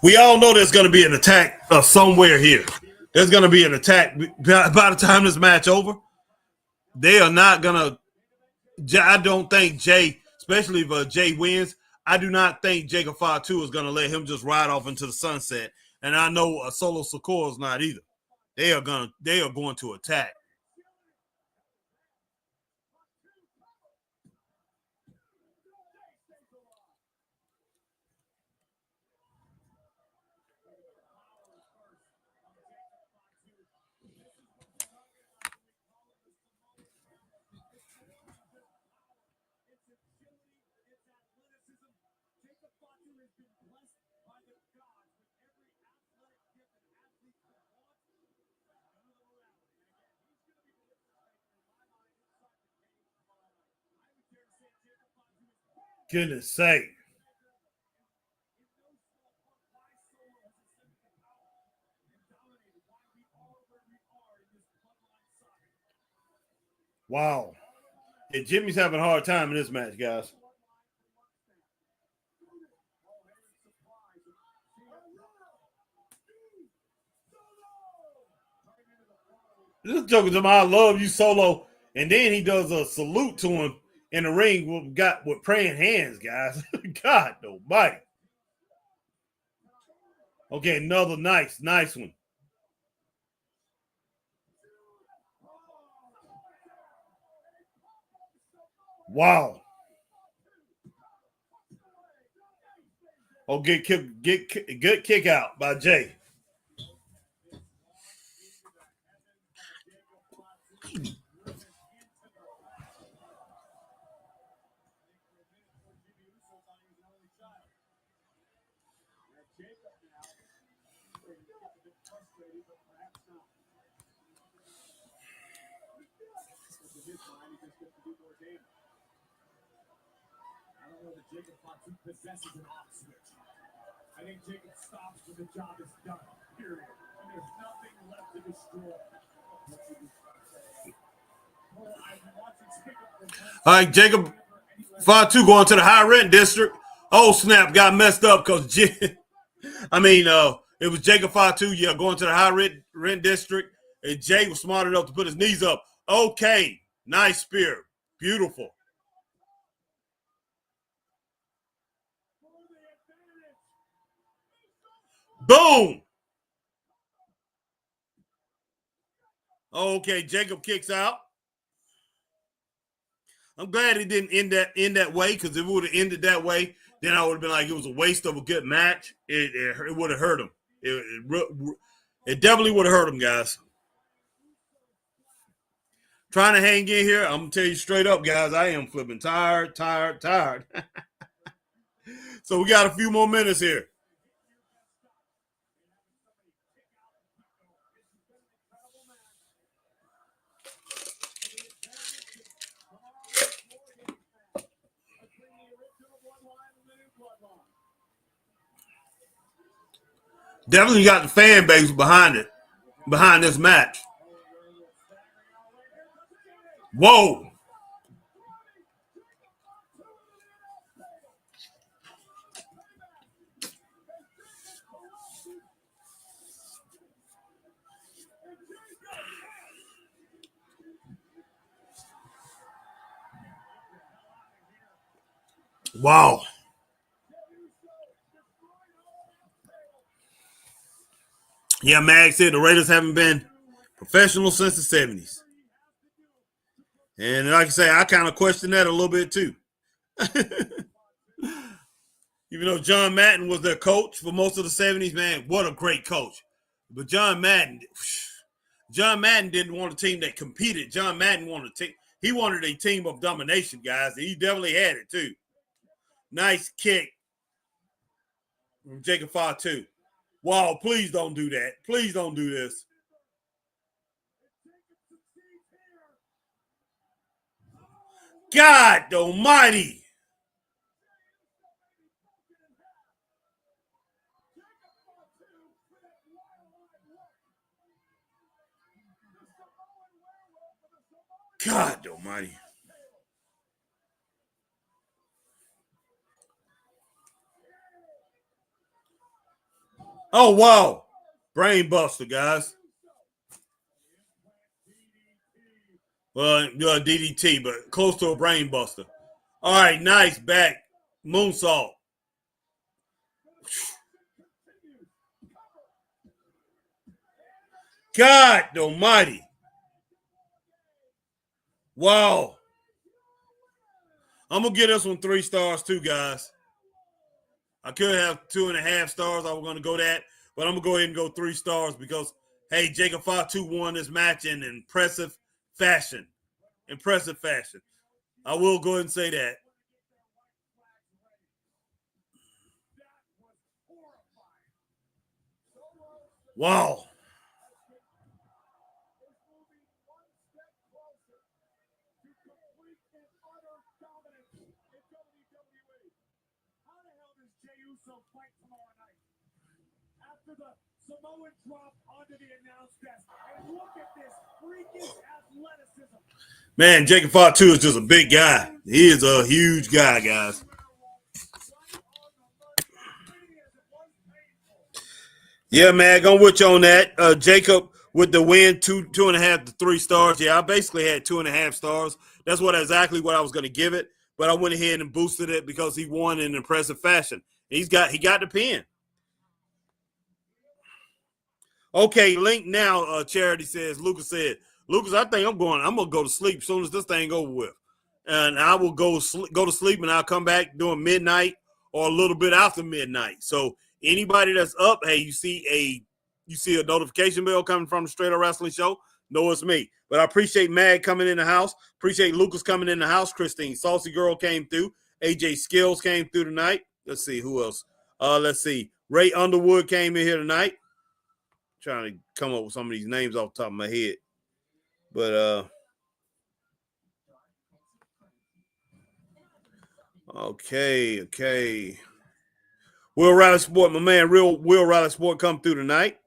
Speaker 1: We all know there's going to be an attack somewhere here. There's going to be an attack by the time this match over. They are not going to. I don't think Jay, especially if Jay wins, I do not think Jacob Fatu is going to let him just ride off into the sunset. And I know Solo Sikoa is not either. They are going to attack. Goodness sake. Wow. Yeah, Jimmy's having a hard time in this match, guys. This joke is I love you, Solo. And then he does a salute to him in the ring with praying hands, guys. God almighty. Okay, another nice one. Wow. Oh, good kick out by Jay.
Speaker 4: Jacob Fatu possesses an off switch. I think Jacob stops when the job is done, period. And there's nothing left to destroy.
Speaker 1: All right, Jacob Fatu going to the high rent district. Oh, snap, got messed up because it was Jacob Fatu, going to the high rent district. And Jay was smart enough to put his knees up. Okay, nice spear. Beautiful. Boom. Okay, Jacob kicks out. I'm glad it didn't end that way, because if it would have ended that way, then I would have been like, it was a waste of a good match. It would have hurt him. It definitely would have hurt him, guys. Trying to hang in here. I'm going to tell you straight up, guys, I am flipping tired. So we got a few more minutes here. Definitely got the fan base behind this match. Whoa. Wow. Yeah, Mag said the Raiders haven't been professional since the 70s. And like I say, I kind of question that a little bit too. Even though John Madden was their coach for most of the 70s, man, what a great coach. But John Madden didn't want a team that competed. John Madden wanted a team of domination, guys. And he definitely had it too. Nice kick from Jacob Fatu. Wow, please don't do that. Please don't do this. God almighty. God almighty. Oh, wow. Brain buster, guys. Well, DDT, but close to a brain buster. All right, nice back. Moonsault. God almighty. Wow. I'm going to give this one 3 stars too, guys. I could have 2.5 stars. I was going to go that, but I'm going to go ahead and go 3 stars because, hey, Jacob Fatu won this match in impressive fashion. Impressive fashion. I will go ahead and say that. Wow.
Speaker 4: After the Samoan drop onto the announce desk, and look at this freakish athleticism.
Speaker 1: Man, Jacob Fatu is just a big guy. He is a huge guy, guys. Yeah, man, I'm with you on that. Jacob with the win, 2.5 to 3 stars. Yeah, I basically had 2.5 stars. That's exactly what I was going to give it. But I went ahead and boosted it because he won in impressive fashion. He got the pin. Okay, link now. Charity says. Lucas said, Lucas, I think I'm gonna go to sleep as soon as this thing over with, and I will go to sleep, and I'll come back during midnight or a little bit after midnight. So anybody that's up, hey, you see a notification bell coming from the Straight Up Wrestling Show? No, it's me. But I appreciate Mag coming in the house. Appreciate Lucas coming in the house. Christine Saucy Girl came through. AJ Skills came through tonight. Let's see who else. Let's see. Ray Underwood came in here tonight. Trying to come up with some of these names off the top of my head. But okay. Will Riley Sport, my man, Will Riley Sport come through tonight.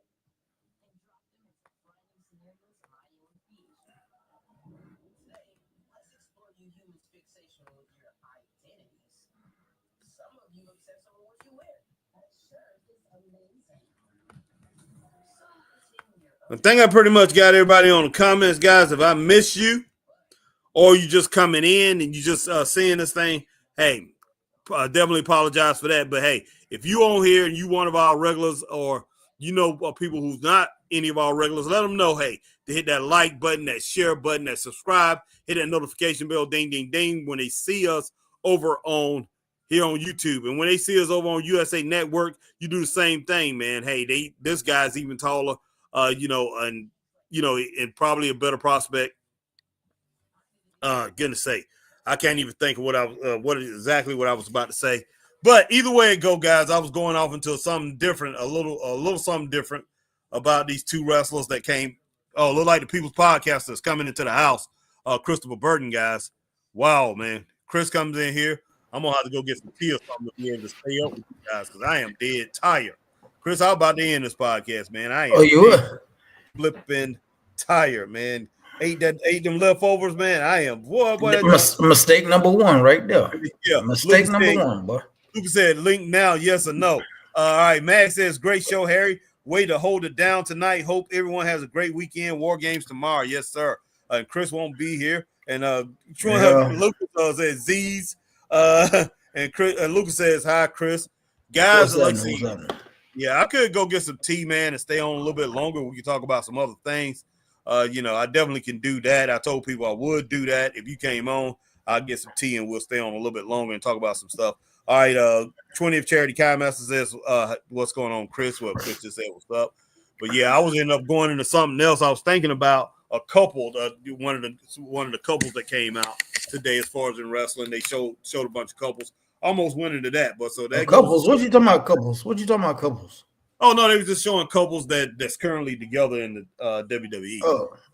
Speaker 1: I think I pretty much got everybody on the comments, guys. If I miss you or you just coming in and you just seeing this thing, hey, definitely apologize for that. But hey, if you on here and you one of our regulars or people who's not any of our regulars, let them know, hey, to hit that like button, that share button, that subscribe, hit that notification bell, ding, ding, ding, when they see us over on here on YouTube. And when they see us over on USA Network, you do the same thing, man. Hey, this guy's even taller, and probably a better prospect. Goodness sake, I can't even think of what I was about to say. But either way it go, guys, I was going off into something different, a little something different about these 2 wrestlers that came. Oh, look like the People's Podcasters coming into the house. Christopher Burton, guys. Wow, man. Chris comes in here. I'm gonna have to go get some tea or something to be able to stay up with you guys because I am dead tired. Chris, how about to end this podcast, man? I am flipping tired, man. Ate them leftovers, man. I am
Speaker 12: mistake number 1 right there.
Speaker 1: Yeah,
Speaker 12: mistake number 1, boy.
Speaker 1: Lucas said, "Link now, yes or no." All right, Mag says, "Great show, Harry. Way to hold it down tonight. Hope everyone has a great weekend. War games tomorrow, yes sir." Chris won't be here, and Lucas says Z's. And Lucas says, "Hi, Chris." Guys, yeah, I could go get some tea, man, and stay on a little bit longer. We can talk about some other things. I definitely can do that. I told people I would do that. If you came on, I'll get some tea and we'll stay on a little bit longer and talk about some stuff. All right, 20th Charity Kai Master says, what's going on, Chris? Well, Chris just said, what's up? But yeah, I was ending up going into something else. I was thinking about a couple, one of the couples that came out today as far as in wrestling. They showed a bunch of couples. Almost went into that, but so that
Speaker 12: couples. What you talking about, couples?
Speaker 1: Oh no, they were just showing couples that's currently together in the WWE.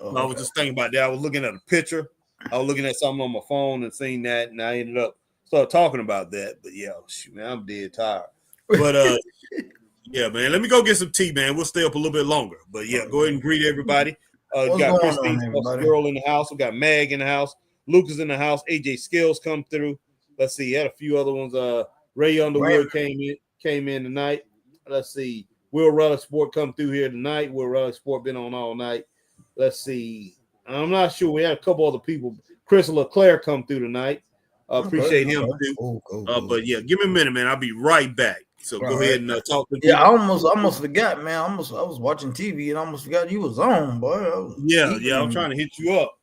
Speaker 1: I was just thinking about that. I was looking at a picture. I was looking at something on my phone and seeing that, and I ended up talking about that. But yeah, shoot, man, I'm dead tired. But yeah, man, let me go get some tea, man. We'll stay up a little bit longer. But yeah, go ahead and greet everybody. We got Christine Girl in the house. We got Mag in the house. Lucas in the house. AJ Skills come through. Let's see, had a few other ones. Ray Underwood came in tonight. Let's see. Will Relic Sport come through here tonight. Will Relic Sport been on all night. Let's see. I'm not sure. We had a couple other people. Chris Leclerc come through tonight. Appreciate him too.
Speaker 12: Cool.
Speaker 1: But yeah, give me a minute, man. I'll be right back. So go ahead and talk to
Speaker 12: Yeah,
Speaker 1: people.
Speaker 12: I almost forgot, man. I was watching TV and I almost forgot you was on, boy.
Speaker 1: Yeah, I'm trying to hit you up.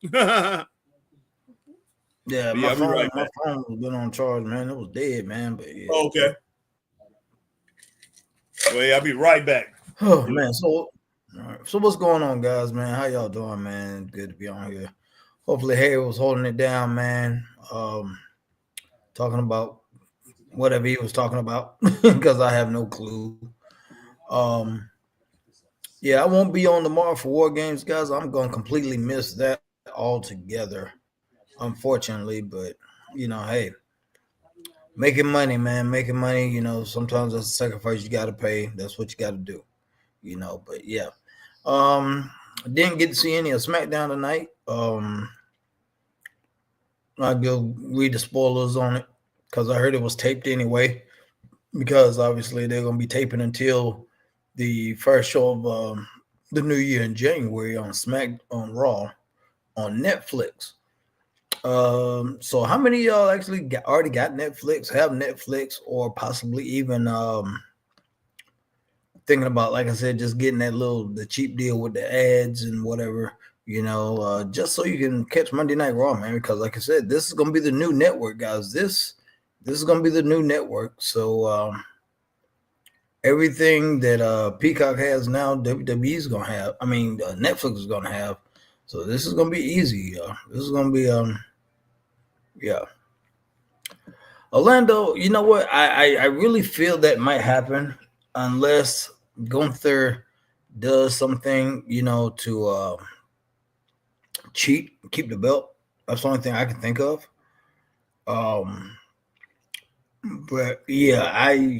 Speaker 12: Yeah, my phone was been on charge, man. It was dead, man. But yeah.
Speaker 1: Okay. Well, yeah, I'll be right back.
Speaker 12: Oh man, so what's going on, guys, man? How y'all doing, man? Good to be on here. Hopefully Harry was holding it down, man. Talking about whatever he was talking about because I have no clue. Yeah, I won't be on tomorrow for War Games, guys. I'm gonna completely miss that altogether, unfortunately. But hey, making money, man, making money. Sometimes that's a sacrifice you got to pay. That's what you got to do. But yeah, didn't get to see any of SmackDown tonight. I'll go read the spoilers on it because I heard it was taped anyway. Because obviously they're gonna be taping until the first show of the new year in January on Raw on Netflix. So how many of y'all actually already got Netflix, have Netflix, or possibly even thinking about, like I said, just getting the cheap deal with the ads and whatever, just so you can catch Monday Night Raw, man. Because like I said, this is gonna be the new network, guys. This is gonna be the new network. So everything that Peacock has now, WWE is gonna have. I mean, Netflix is gonna have. So this is gonna be easy. This is gonna be yeah. Orlando, you know what? I really feel that might happen unless Gunther does something, to cheat, keep the belt. That's the only thing I can think of. But yeah,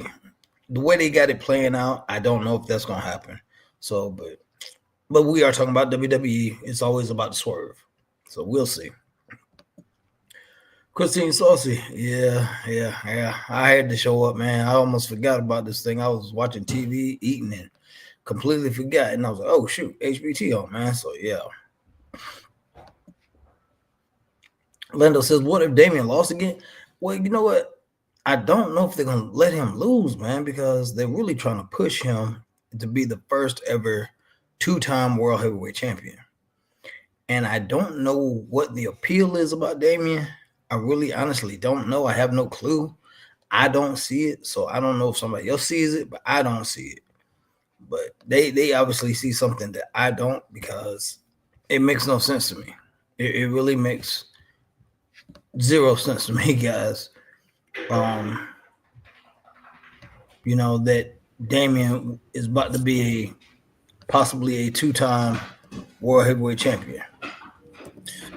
Speaker 12: the way they got it playing out, I don't know if that's gonna happen. So, but we are talking about WWE. It's always about the swerve. So we'll see. Christine Saucy, yeah. I had to show up, man. I almost forgot about this thing. I was watching TV, eating, and completely forgot. And I was like, oh shoot, HBT on, man. So yeah. Lando says, what if Damian lost again? Well, you know what? I don't know if they're gonna let him lose, man, because they're really trying to push him to be the first ever 2-time world heavyweight champion. And I don't know what the appeal is about Damian. I really honestly don't know. I have no clue. I don't see it. So I don't know if somebody else sees it, but I don't see it. But they obviously see something that I don't, because it makes no sense to me. It really makes zero sense to me, guys. That Damian is about to be possibly a 2-time world heavyweight champion.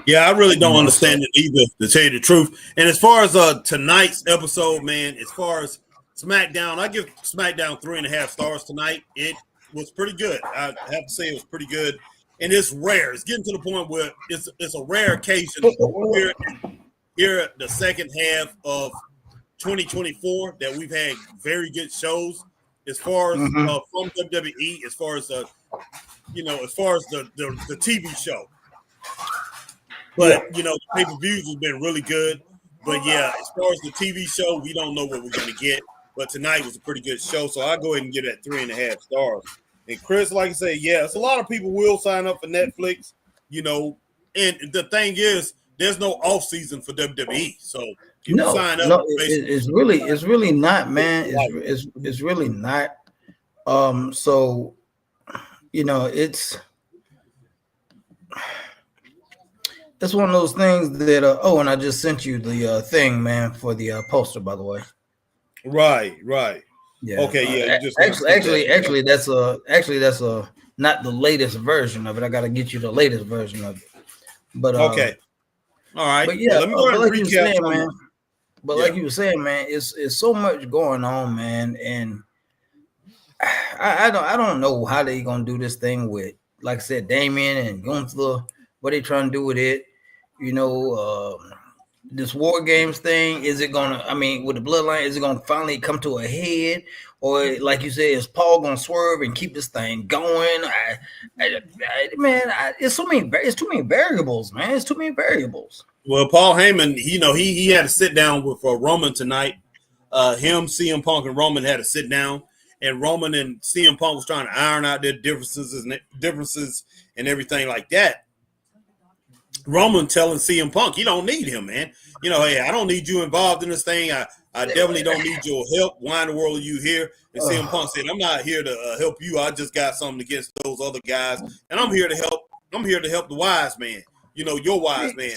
Speaker 1: Yeah, I really don't understand it either, to tell you the truth. And as far as tonight's episode, man, as far as SmackDown, I give SmackDown 3.5 stars tonight. It was pretty good. I have to say it was pretty good. And it's rare. It's getting to the point where it's a rare occasion here the second half of 2024 that we've had very good shows as far as from WWE, as far as the TV show. But the pay-per-views has been really good. But yeah, as far as the TV show, we don't know what we're gonna get. But tonight was a pretty good show, so I'll go ahead and give it 3.5 stars. And Chris, like I said, yes, a lot of people will sign up for Netflix, and the thing is, there's no off season for WWE. So you sign up.
Speaker 12: No, it's really not, man. It's really not. So it's one of those things that and I just sent you the thing, man, for the poster, by the way.
Speaker 1: Right.
Speaker 12: Yeah.
Speaker 1: Okay. Yeah.
Speaker 12: Actually, that's not the latest version of it. I got to get you the latest version of it. But
Speaker 1: okay. All right.
Speaker 12: But yeah,
Speaker 1: let me go ahead and
Speaker 12: like you were saying, man.
Speaker 1: But
Speaker 12: like you were saying, man, it's so much going on, man, and I don't know how they gonna do this thing with, like I said, Damian and Gunther. What they trying to do with it? This War Games thing, is it gonna, with the bloodline, is it gonna finally come to a head, or like you said, is Paul gonna swerve and keep this thing going? It's too many variables, man. It's too many variables.
Speaker 1: Well, Paul Heyman, he had to sit down with Roman tonight. Him, CM Punk, and Roman had to sit down, and Roman and CM Punk was trying to iron out their differences and everything like that. Roman telling CM Punk, you don't need him, man. Hey, I don't need you involved in this thing. I definitely don't need your help. Why in the world are you here? And CM Punk said, I'm not here to help you. I just got something against those other guys, and I'm here to help. I'm here to help the wise man. Your wise man,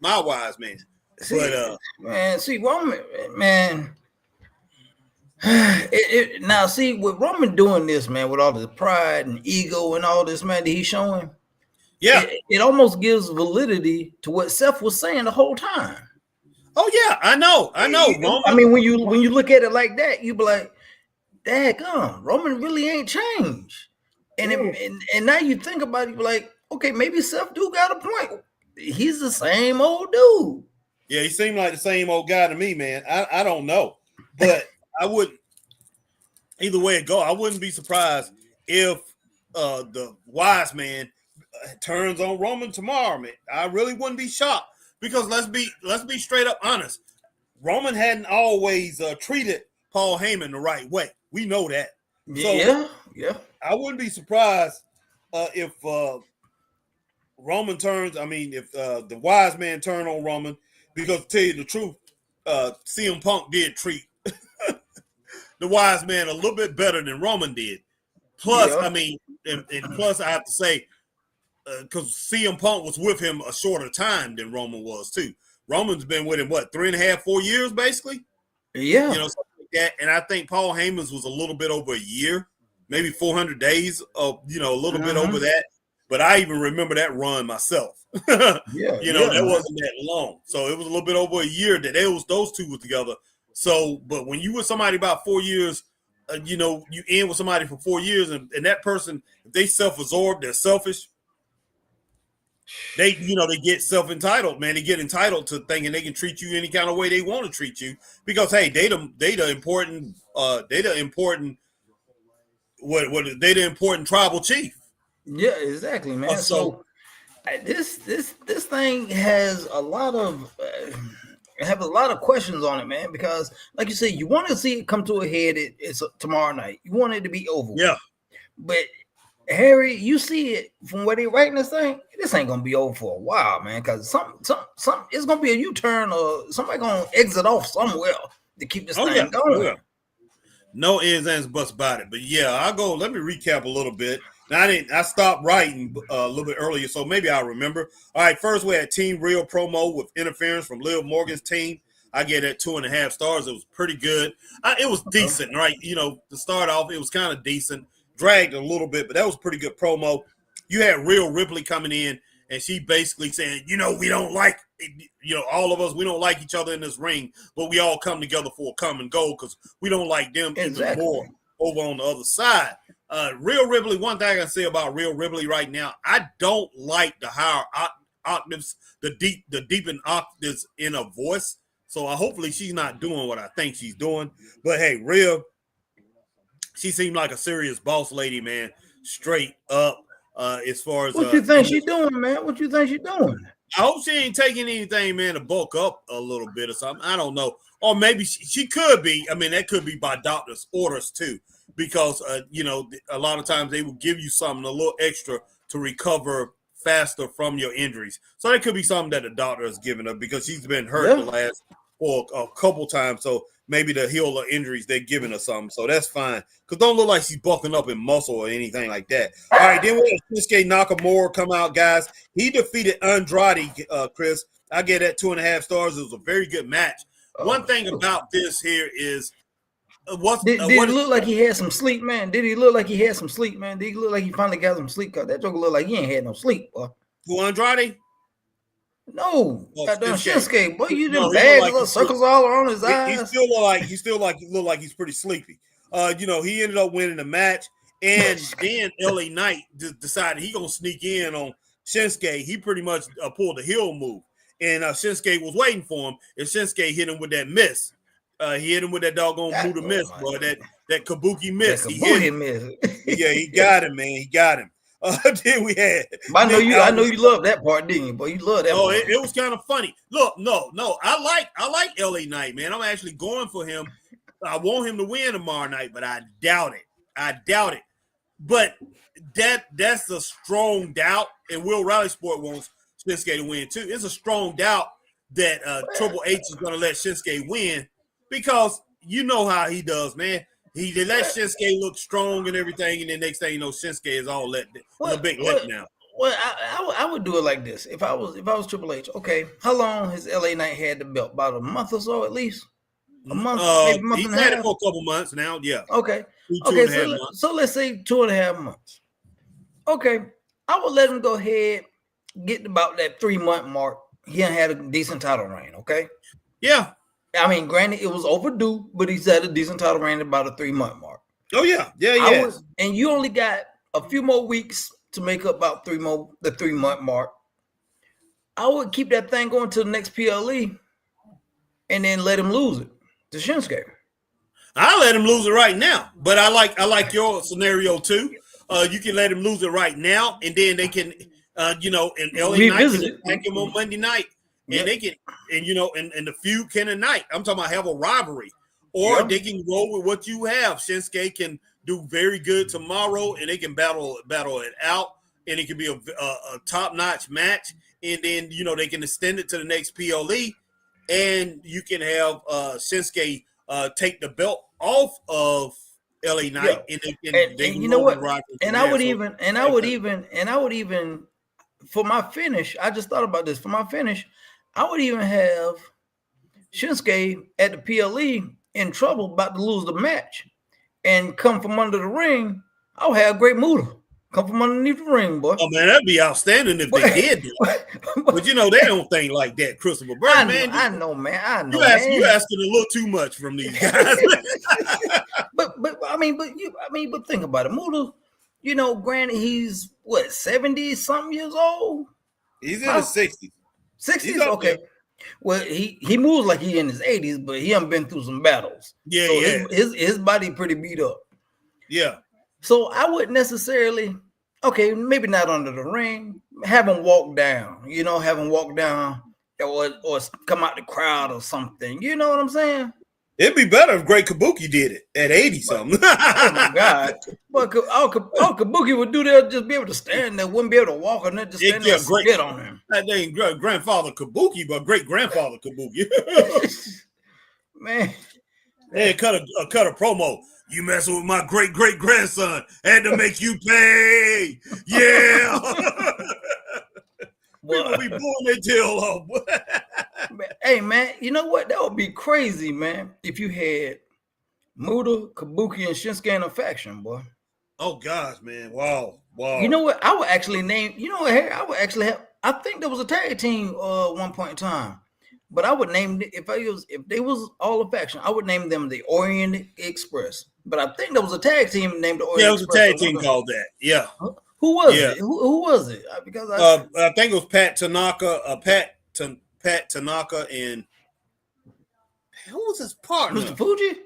Speaker 1: my wise man.
Speaker 12: Roman, man. Now, with Roman doing this, man, with all the pride and ego and all this, man, that he's showing,
Speaker 1: yeah,
Speaker 12: it almost gives validity to what Seth was saying the whole time.
Speaker 1: Oh yeah, I know.
Speaker 12: Roman, I mean, when you look at it like that, you be like, "Daggone, Roman really ain't changed." And now you think about it, you be like, okay, maybe Seth do got a point. He's the same old dude.
Speaker 1: Yeah, he seemed like the same old guy to me, man. I don't know, but I wouldn't. Either way it go, I wouldn't be surprised if the wise man turns on Roman tomorrow, man. I really wouldn't be shocked because let's be straight up honest. Roman hadn't always treated Paul Heyman the right way. We know that.
Speaker 12: So, yeah.
Speaker 1: I wouldn't be surprised if Roman turns. I mean, if the wise man turned on Roman, because to tell you the truth, CM Punk did treat the wise man a little bit better than Roman did. Plus, I mean, and plus I have to say, because CM Punk was with him a shorter time than Roman was too. Roman's been with him, 3.5, 4 years, basically?
Speaker 12: Yeah.
Speaker 1: Something like that. And I think Paul Heyman's was a little bit over a year, maybe 400 days of, a little bit over that. But I even remember that run myself. That wasn't that long. So it was a little bit over a year that those two were together. So, but when you with somebody about 4 years, you end with somebody for 4 years, and that person, if they self-absorbed, they're selfish. They get self-entitled, man. They get entitled to thinking they can treat you any kind of way they want to treat you because they the important tribal chief.
Speaker 12: Yeah, exactly, man. So this thing has a lot of questions on it, man. Because, like you said, you want to see it come to a head. It's tomorrow night. You want it to be over.
Speaker 1: Yeah,
Speaker 12: but Harry, you see it from where they writing this thing. This ain't gonna be over for a while, man. Because some it's gonna be a U-turn or somebody gonna exit off somewhere to keep this thing going.
Speaker 1: Yeah. No ends and buts about it, but I'll go. Let me recap a little bit. Now I stopped writing a little bit earlier, so maybe I'll remember. All right, first we had Team Real promo with interference from Liv Morgan's team. I gave that 2.5 stars. It was pretty good. It was decent, right? To start off, it was kind of decent. Dragged a little bit, but that was a pretty good promo. You had Rhea Ripley coming in, and she basically saying, we don't like, all of us, we don't like each other in this ring, but we all come together for a common goal because we don't like them even more over on the other side. Rhea Ripley, one thing I can say about Rhea Ripley right now, I don't like the higher octaves, the deepened octaves in her voice. So hopefully she's not doing what I think she's doing. But hey, Rhea, she seemed like a serious boss lady, man. Straight up. As far as
Speaker 12: what you think she's doing, man? What you think she's doing?
Speaker 1: I hope she ain't taking anything, man, to bulk up a little bit or something. I don't know. Or maybe she could be. I mean, that could be by doctor's orders too, because a lot of times they will give you something a little extra to recover faster from your injuries. So that could be something that the doctor has given her because she's been hurt the last a couple times. So maybe to heal her injuries, they're giving her something. So that's fine. Because don't look like she's bulking up in muscle or anything like that. All right, then we had Shinsuke Nakamura come out, guys. He defeated Andrade, Chris. I gave that 2.5 stars. It was a very good match. One thing about this here is
Speaker 12: did it look like he had some sleep, man? Did he look like he had some sleep, man? Did he look like he finally got some sleep? Because that joker looked like he ain't had no sleep, boy.
Speaker 1: Who, Andrade?
Speaker 12: No, goddamn Shinsuke, boy, you didn't bag little circles all around his eyes.
Speaker 1: He still look like he's pretty sleepy. He ended up winning the match, and then LA Knight decided he gonna sneak in on Shinsuke. He pretty much pulled a heel move, and Shinsuke was waiting for him, and Shinsuke hit him with that miss. He hit him with that doggone Muda miss,
Speaker 12: my
Speaker 1: boy.
Speaker 12: goodness.
Speaker 1: That Kabuki miss.
Speaker 12: That
Speaker 1: He hit
Speaker 12: Kabuki
Speaker 1: him.
Speaker 12: miss.
Speaker 1: Yeah, he got him, man. He got him. Then we had.
Speaker 12: But I know
Speaker 1: Nick
Speaker 12: you. I know
Speaker 1: Aldis.
Speaker 12: you love that part, didn't you? Boy, you love that
Speaker 1: Oh,
Speaker 12: part.
Speaker 1: it was kind of funny. Look, no. I like LA Knight, man. I'm actually going for him. I want him to win tomorrow night, but I doubt it. But that's a strong doubt, and Will Riley Sport wants Shinsuke to win too. It's a strong doubt that Triple H is going to let Shinsuke win because you know how he does, man. He let Shinsuke look strong and everything, and then next thing you know, Shinsuke is all a big letdown.
Speaker 12: Well, I would do it like this. If I was Triple H, okay, how long has LA Knight had the belt? About a month or so, at least. A month, maybe a month and a half.
Speaker 1: He's had it for a couple months now. Yeah.
Speaker 12: Okay.
Speaker 1: Two and a half months.
Speaker 12: So let's say 2.5 months. Okay, I would let him go ahead, get about that 3-month mark. He had a decent title reign. Okay.
Speaker 1: Yeah.
Speaker 12: I mean, granted, it was overdue, but he's had a decent title reign at about a 3-month mark.
Speaker 1: Oh yeah, yeah.
Speaker 12: And you only got a few more weeks to make up about the 3-month mark. I would keep that thing going to the next PLE, and then let him lose it to Shinsuke.
Speaker 1: I let him lose it right now, but I like your scenario too. You can let him lose it right now, and then they can, and LA Knight can attack him on Monday night, and they can, and the feud can ignite. I'm talking about have a rivalry, or they can roll with what you have. Shinsuke can do very good tomorrow, and they can battle it out, and it can be a top-notch match, and then they can extend it to the next PLE, and you can have Shinsuke take the belt off of LA Knight, and you know what?
Speaker 12: And I would even for my finish. I just thought about this. For my finish, I would even have Shinsuke at the PLE in trouble, about to lose the match, and come from under the ring. I'll have Great Muta come from underneath the ring, boy.
Speaker 1: Oh man, that'd be outstanding if they did that. But they don't think like that, Christopher Burke.
Speaker 12: I know, man.
Speaker 1: You asking a little too much from these guys.
Speaker 12: but think about it. Muta, granted, he's 70 something years old.
Speaker 1: He's in his 60s.
Speaker 12: 60s, okay. There. Well, he moves like he in his 80s, but he hasn't been through some battles.
Speaker 1: Yeah,
Speaker 12: so his body pretty beat up.
Speaker 1: Yeah.
Speaker 12: So I wouldn't necessarily, maybe not under the ring, have him walk down, or come out the crowd or something. You know what I'm saying?
Speaker 1: It'd be better if Great Kabuki did it at 80 something.
Speaker 12: Oh my God! But all Kabuki would do there, just be able to stand there, wouldn't be able to walk, and then just stand there and spit on him.
Speaker 1: That ain't grandfather Kabuki, but great grandfather Kabuki.
Speaker 12: Man,
Speaker 1: they cut a promo. You messing with my great grandson? Had to make you pay. Yeah. People be blowing their tail off.
Speaker 12: Hey man, you know what? That would be crazy, man. If you had Muta, Kabuki, and Shinsuke in a faction, boy.
Speaker 1: Oh gosh, man! Wow.
Speaker 12: You know what? I would actually name. You know what? I would actually have. I think there was a tag team one point in time, but I would name if they was all a faction, I would name them the Orient Express. But I think there was a tag team named the Orient Express.
Speaker 1: Yeah, it was a tag team called that. Yeah.
Speaker 12: Who was it? Who was it? Because
Speaker 1: I think it was Pat Tanaka. Pat Tanaka and who was his partner?
Speaker 12: Mr. Fuji?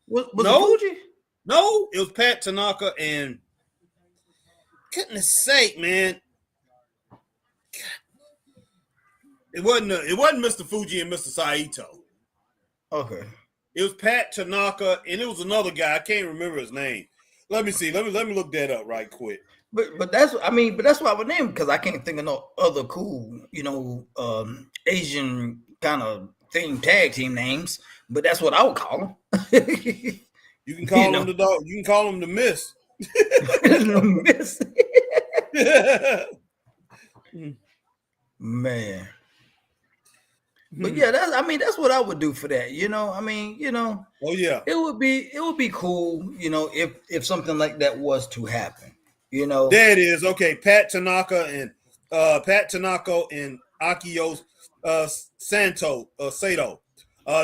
Speaker 12: Was
Speaker 1: no,
Speaker 12: it Fuji?
Speaker 1: No, it was Pat Tanaka and goodness sake, man. It wasn't Mr. Fuji and Mr. Saito.
Speaker 12: Okay.
Speaker 1: It was Pat Tanaka and it was another guy. I can't remember his name. Let me see. Let me look that up right quick.
Speaker 12: But that's why I would name, because I can't think of no other cool, Asian kind of thing tag team names. But that's what I would call them.
Speaker 1: You can call them the dog. You can call them the Miss.
Speaker 12: The Miss. Man. But yeah, that's what I would do for that.
Speaker 1: Oh yeah.
Speaker 12: It would be cool, if something like that was to happen.
Speaker 1: There it is. Okay, Pat Tanaka and Akio Sato.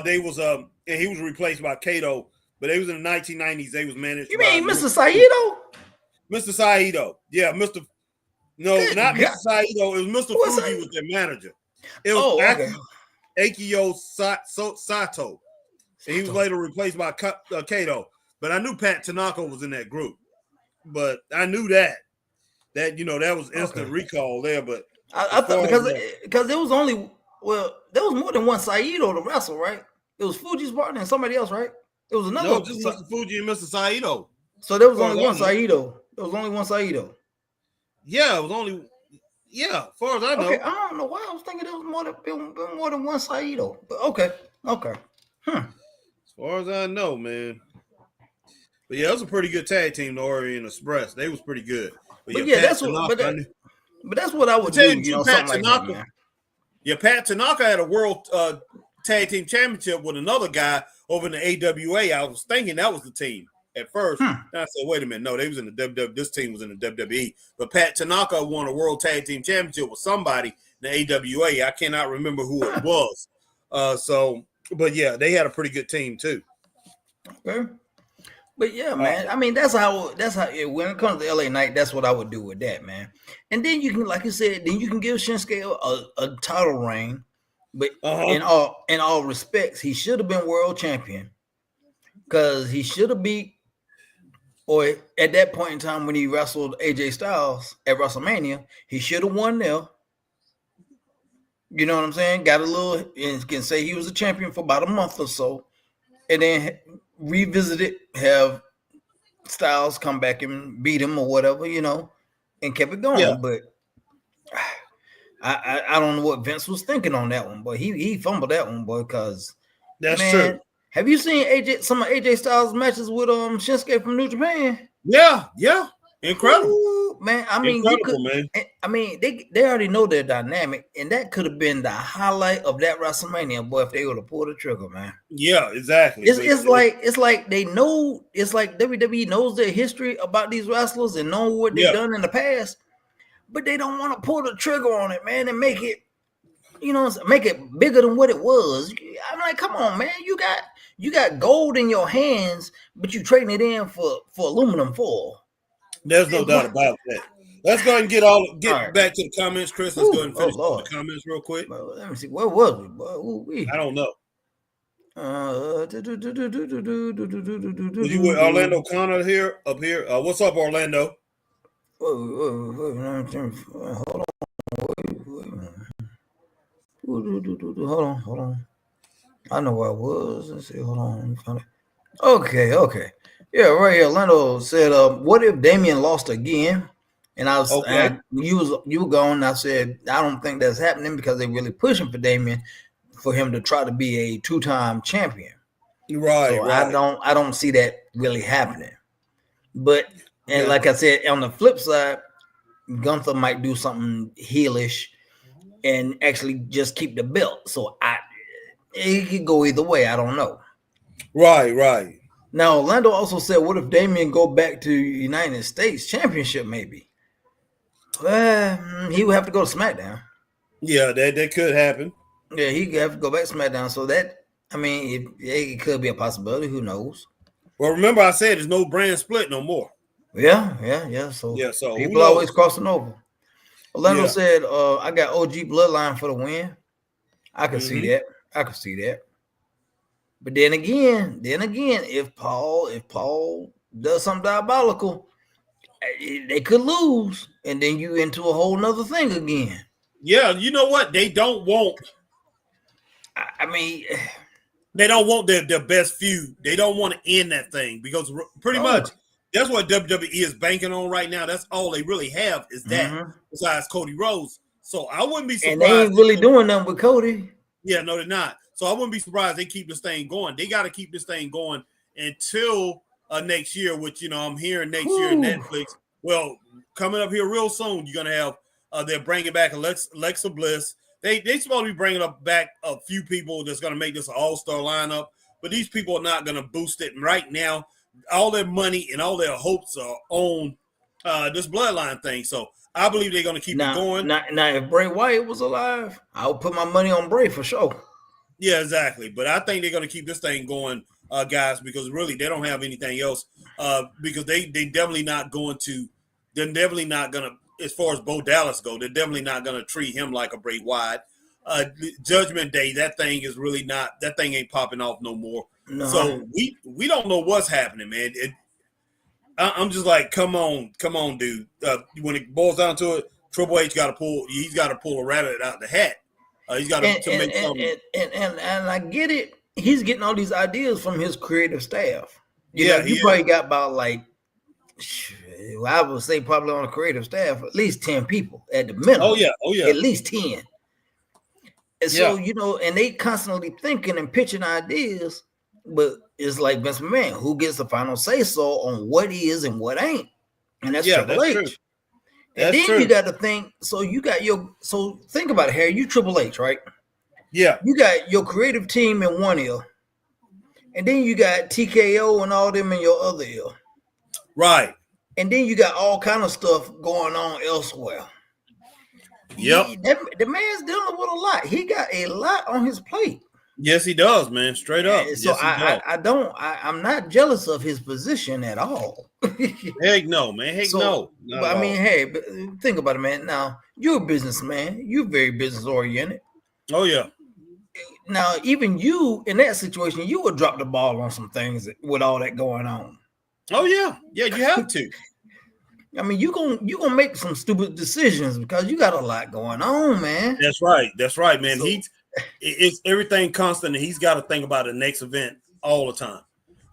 Speaker 1: They was and he was replaced by Kato, but they was in the 1990s. They was managed.
Speaker 12: You mean Mr. Saito?
Speaker 1: Mr. Saito. Yeah, Mr. No,
Speaker 12: Good
Speaker 1: not
Speaker 12: God.
Speaker 1: Mr. Saito. It was Mr. Fuji was their manager. It was Akio Sato. and he was later replaced by Kato. But I knew Pat Tanaka was in that group. But I knew that that was instant recall there. But
Speaker 12: I thought because there was only there was more than one Saito to wrestle, right? It was Fuji's partner and somebody else, right? It was another.
Speaker 1: No, just Mr. Fuji and Mr. Saito.
Speaker 12: So there was only one Saito. There was only one Saito.
Speaker 1: Yeah, it was only. Yeah, as far as I know.
Speaker 12: Okay, I don't know why I was thinking there was more than one Saito. But okay.
Speaker 1: As far as I know, man. But yeah, it was a pretty good tag team, the Orient Express. They was pretty good. But yeah,
Speaker 12: that's what. But that's what I would do. You know, something like that, man.
Speaker 1: Yeah, Pat Tanaka had a world tag team championship with another guy over in the AWA. I was thinking that was the team at first. Then I said, wait a minute, no, they was in the WWE. This team was in the WWE. But Pat Tanaka won a world tag team championship with somebody in the AWA. I cannot remember who it was. But yeah, they had a pretty good team too.
Speaker 12: Okay. But yeah, man. I mean, that's how when it comes to LA Knight, that's what I would do with that, man. And then you can, like you said, then you can give Shinsuke a title reign. But in all respects, he should have been world champion because he should have beat, or at that point in time when he wrestled AJ Styles at WrestleMania, he should have won there. You know what I'm saying? Got a little, and can say he was a champion for about a month or so, and then revisit it, have Styles come back and beat him or whatever, you know, and kept it going. Yeah. But I don't know what Vince was thinking on that one, but he fumbled that one, boy, because
Speaker 1: that's true.
Speaker 12: Have you seen some of AJ Styles matches with Shinsuke from New Japan?
Speaker 1: Yeah. Incredible.
Speaker 12: Ooh, man. I mean,
Speaker 1: man.
Speaker 12: I mean, they already know their dynamic, and that could have been the highlight of that WrestleMania, boy, if they would have pulled the trigger, man.
Speaker 1: Yeah, exactly.
Speaker 12: It's like they know, it's like WWE knows their history about these wrestlers and know what they've done in the past, but they don't want to pull the trigger on it, man, and make it, you know, make it bigger than what it was. I'm like, come on, man, you got gold in your hands, but you trading it in for aluminum foil.
Speaker 1: There's no doubt about that. Let's go ahead and get back to the comments, Chris. Let's go ahead and finish the comments real quick.
Speaker 12: Well, let me see. Where was we, boy?
Speaker 1: I don't know. You with Orlando Connor here up here? What's up, Orlando?
Speaker 12: Hold on. I know where I was. Let's see. Hold on. Let me find it. Okay. Yeah, right here. Orlando said, "What if Damian lost again?" And I was, you were gone. I said, I don't think that's happening because they're really pushing for Damian for him to try to be a 2-time champion.
Speaker 1: Right.
Speaker 12: So I don't see that really happening. But like I said, on the flip side, Gunther might do something heelish and actually just keep the belt. So it could go either way. I don't know.
Speaker 1: Right.
Speaker 12: Now, Orlando also said, what if Damian go back to United States Championship maybe? He would have to go to SmackDown.
Speaker 1: Yeah, that could happen.
Speaker 12: Yeah, he could have to go back to SmackDown. So that, I mean, it could be a possibility. Who knows?
Speaker 1: Well, remember I said there's no brand split no more.
Speaker 12: Yeah. So people always crossing over. Orlando said, I got OG Bloodline for the win. I can see that. But then again, if Paul does something diabolical, they could lose, and then you into a whole nother thing again.
Speaker 1: Yeah, you know what? They don't want.
Speaker 12: I mean,
Speaker 1: they don't want their best feud. They don't want to end that thing because pretty much that's what WWE is banking on right now. That's all they really have is that besides Cody Rhodes. So I wouldn't be surprised.
Speaker 12: And they ain't really doing nothing with Cody.
Speaker 1: Yeah, no, they're not. So I wouldn't be surprised they keep this thing going. They got to keep this thing going until next year, which, you know, I'm hearing next year in Netflix. Well, coming up here real soon, you're going to have, they're bringing back Alexa Bliss. They supposed to be bringing back a few people that's going to make this an all-star lineup, but these people are not going to boost it. And right now, all their money and all their hopes are on this bloodline thing. So I believe they're going to keep it going.
Speaker 12: Now, if Bray Wyatt was alive, I would put my money on Bray for sure.
Speaker 1: Yeah, exactly. But I think they're going to keep this thing going, guys, because really they don't have anything else. Because they definitely not going to. They're definitely not going to. As far as Bo Dallas go, they're definitely not going to treat him like a Bray Wyatt. Judgment Day, that thing is really not. That thing ain't popping off no more.
Speaker 12: No.
Speaker 1: So we don't know what's happening, man. I'm just like, come on, dude. When it boils down to it, Triple H got to pull. He's got to pull a rabbit out the hat. He's got to make something.
Speaker 12: And I get it. He's getting all these ideas from his creative staff. You
Speaker 1: is.
Speaker 12: probably got about like, I would say probably on the creative staff, at least 10 people at the minimum.
Speaker 1: Oh yeah.
Speaker 12: At least 10. And so, and they constantly thinking and pitching ideas, but it's like Vince McMahon, who gets the final say so on what is and what ain't. And that's Triple H.
Speaker 1: True.
Speaker 12: And then you got to think, so think about it, Harry, you Triple H, right?
Speaker 1: Yeah.
Speaker 12: You got your creative team in one ear, and then you got TKO and all them in your other ear.
Speaker 1: Right.
Speaker 12: And then you got all kind of stuff going on elsewhere.
Speaker 1: Yep.
Speaker 12: The man's dealing with a lot. He got a lot on his plate.
Speaker 1: Yes, he does, man. Straight up.
Speaker 12: So I'm not jealous of his position at all.
Speaker 1: Heck no, man. Heck no.
Speaker 12: But I mean, hey, think about it, man. Now, you're a businessman. You're very business oriented.
Speaker 1: Oh, yeah.
Speaker 12: Now, even you in that situation, you would drop the ball on some things with all that going on.
Speaker 1: Oh, yeah. Yeah, you have to.
Speaker 12: I mean, you're gonna make some stupid decisions because you got a lot going on, man.
Speaker 1: That's right, man. So, it's everything constant, and he's got to think about the next event all the time.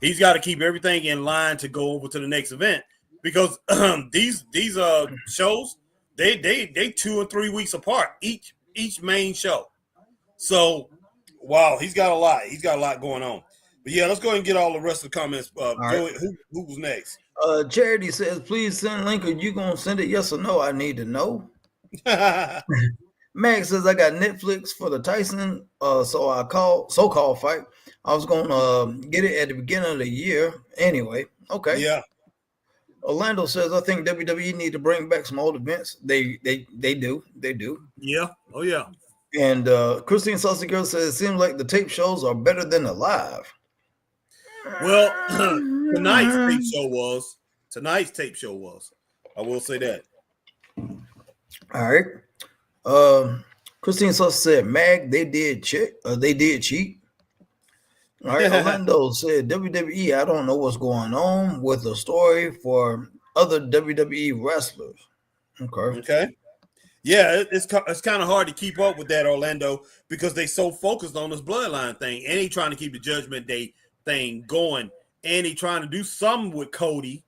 Speaker 1: He's got to keep everything in line to go over to the next event because these shows they 2 or 3 weeks apart each main show. So wow, he's got a lot. He's got a lot going on. But yeah, let's go ahead and get all the rest of the comments.
Speaker 12: Right.
Speaker 1: Who was next?
Speaker 12: Charity says, please send a link. Are you gonna send it? Yes or no? I need to know. Max says, I got Netflix for the Tyson so-called fight. I was gonna get it at the beginning of the year. Anyway, okay.
Speaker 1: Yeah.
Speaker 12: Orlando says, I think WWE need to bring back some old events. They do.
Speaker 1: Yeah. Oh yeah.
Speaker 12: And Christine Saucy Girl says, it seems like the tape shows are better than the live.
Speaker 1: Well, tonight's tape show was. I will say that.
Speaker 12: All right. Christine Saucy said, Mag, they did cheat. All right. Orlando said, WWE, I don't know what's going on with the story for other WWE wrestlers.
Speaker 1: Okay. Yeah, it's kind of hard to keep up with that, Orlando, because they so focused on this bloodline thing, and he trying to keep the Judgment Day thing going, and he trying to do something with Cody,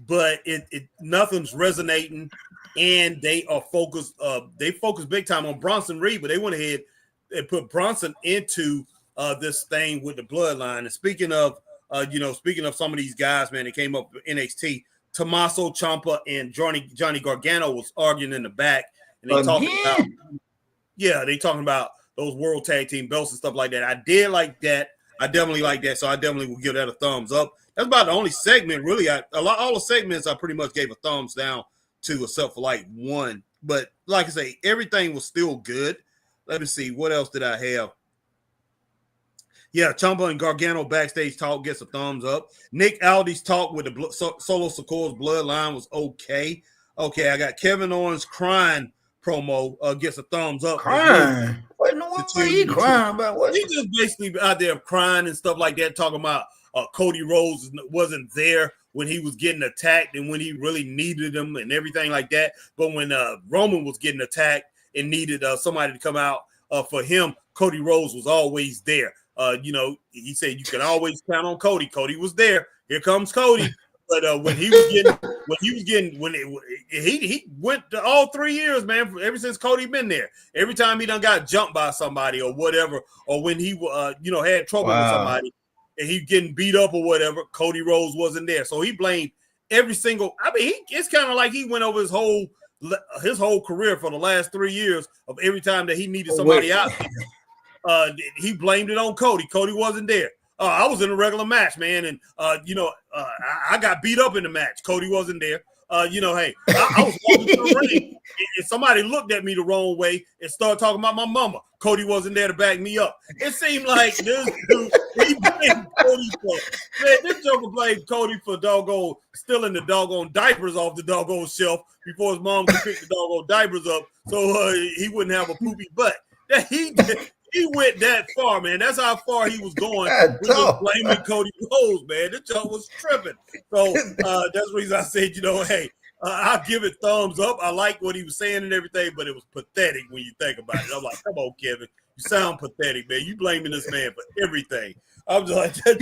Speaker 1: but it nothing's resonating, and they are focused. They focus big time on Bronson Reed, but they went ahead and put Bronson into this thing with the bloodline. And speaking of some of these guys, man, that came up with NXT, Tommaso Ciampa and Johnny Gargano was arguing in the back. And they talking about those world tag team belts and stuff like that. I did like that. I definitely like that. So I definitely will give that a thumbs up. That's about the only segment, really. All the segments I pretty much gave a thumbs down to, except for like one. But like I say, everything was still good. Let me see. What else did I have? Yeah, Ciampa and Gargano backstage talk gets a thumbs up. Nick Aldi's talk with the Solo Sikoa's bloodline was okay. Okay, I got Kevin Owens crying promo gets a thumbs up.
Speaker 12: Crying? What he crying about? What?
Speaker 1: He just basically out there crying and stuff like that, talking about Cody Rhodes wasn't there when he was getting attacked and when he really needed him and everything like that. But when Roman was getting attacked and needed somebody to come out for him, Cody Rhodes was always there. He said you can always count on Cody. Cody was there. Here comes Cody. But when he went to all 3 years, man, ever since Cody been there, every time he done got jumped by somebody or whatever, or when he had trouble with somebody and he getting beat up or whatever, Cody Rhodes wasn't there. So he blamed every single. I mean, it's kind of like he went over his whole career for the last 3 years of every time that he needed somebody out. He blamed it on Cody. Cody wasn't there. I was in a regular match, man, and I got beat up in the match. Cody wasn't there. I was walking through the ring, and somebody looked at me the wrong way and started talking about my mama. Cody wasn't there to back me up. It seemed like this dude, he blamed Cody this joker blamed Cody for doggone stealing the doggone diapers off the doggone shelf before his mom could pick the doggone diapers up so he wouldn't have a poopy butt. That he went that far, man. That's how far he was going with just blaming Cody Rhodes, man. This joke was tripping. So that's the reason I said, hey, I'll give it thumbs up. I like what he was saying and everything, but it was pathetic when you think about it. I'm like, come on, Kevin. You sound pathetic, man. You blaming this man for everything. I'm just like, that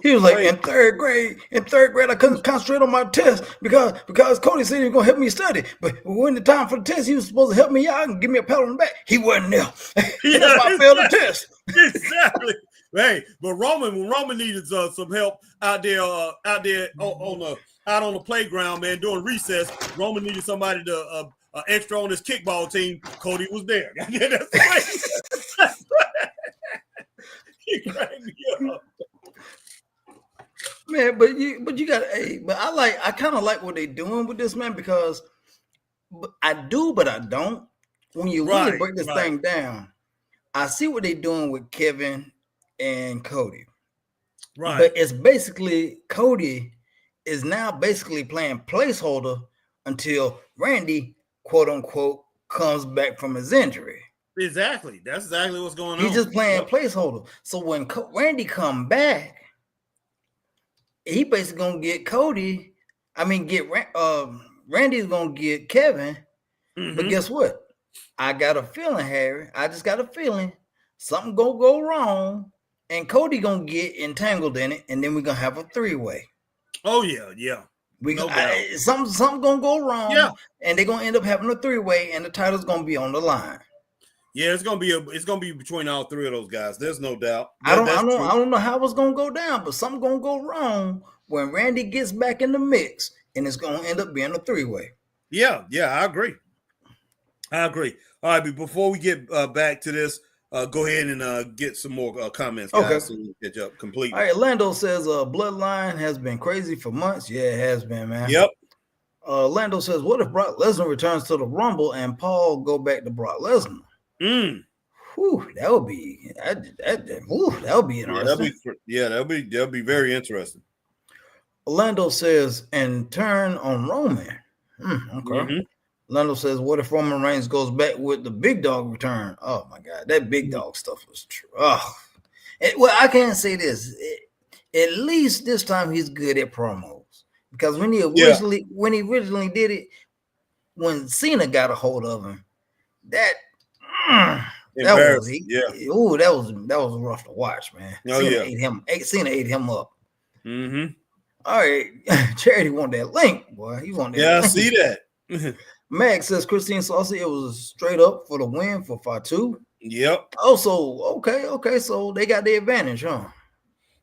Speaker 12: he was like, in third grade, I couldn't concentrate on my test because Cody said he was gonna help me study. But when the time for the test, he was supposed to help me out and give me a pat on the back. He wasn't there. That's why I failed the test.
Speaker 1: Exactly. Hey, but when Roman needed some help out there on the playground, man, during recess, Roman needed somebody to extra on his kickball team. Cody was there. That's right. He cracked me up.
Speaker 12: Man, but you got but I kind of like what they're doing with this, man, because I do, but I don't. When you really break this thing down, I see what they're doing with Kevin and Cody.
Speaker 1: Right.
Speaker 12: But it's basically Cody is now basically playing placeholder until Randy, quote unquote, comes back from his injury.
Speaker 1: Exactly. That's exactly what's going on.
Speaker 12: He's just playing placeholder. So when Randy come back, he basically gonna get Cody. I mean, Randy's gonna get Kevin. Mm-hmm. But guess what? I got a feeling, Harry. I just got a feeling something gonna go wrong, and Cody gonna get entangled in it, and then we're gonna have a three-way.
Speaker 1: Oh yeah.
Speaker 12: Something gonna go wrong, and they're gonna end up having a three-way, and the title's gonna be on the line.
Speaker 1: Yeah, it's gonna be between all three of those guys. There's no doubt.
Speaker 12: I don't know how it's gonna go down, but something's gonna go wrong when Randy gets back in the mix, and it's gonna end up being a three-way.
Speaker 1: Yeah, I agree. All right, but before we get back to this, go ahead and get some more comments, guys.
Speaker 12: Okay.
Speaker 1: So we catch up completely.
Speaker 12: All right, Lando says Bloodline has been crazy for months. Yeah, it has been, man.
Speaker 1: Yep.
Speaker 12: Lando says, what if Brock Lesnar returns to the Rumble and Paul go back to Brock Lesnar? Whew, that would be interesting.
Speaker 1: That'll be very interesting.
Speaker 12: Orlando says, and turn on Roman. Okay. Mm-hmm. Orlando says, what if Roman Reigns goes back with the big dog return? Oh my God, that big dog stuff was true. Well, I can't say this. At least this time he's good at promos, because when he originally did it, when Cena got a hold of him, that was rough to watch, man. Cena ate him up.
Speaker 1: Mm-hmm.
Speaker 12: All right, Charity want that link, boy. He want that.
Speaker 1: Yeah,
Speaker 12: link.
Speaker 1: I see that.
Speaker 12: Max says Christine Saucy, it was straight up for the win for Fatu.
Speaker 1: Yep.
Speaker 12: Also, okay, so they got the advantage, huh?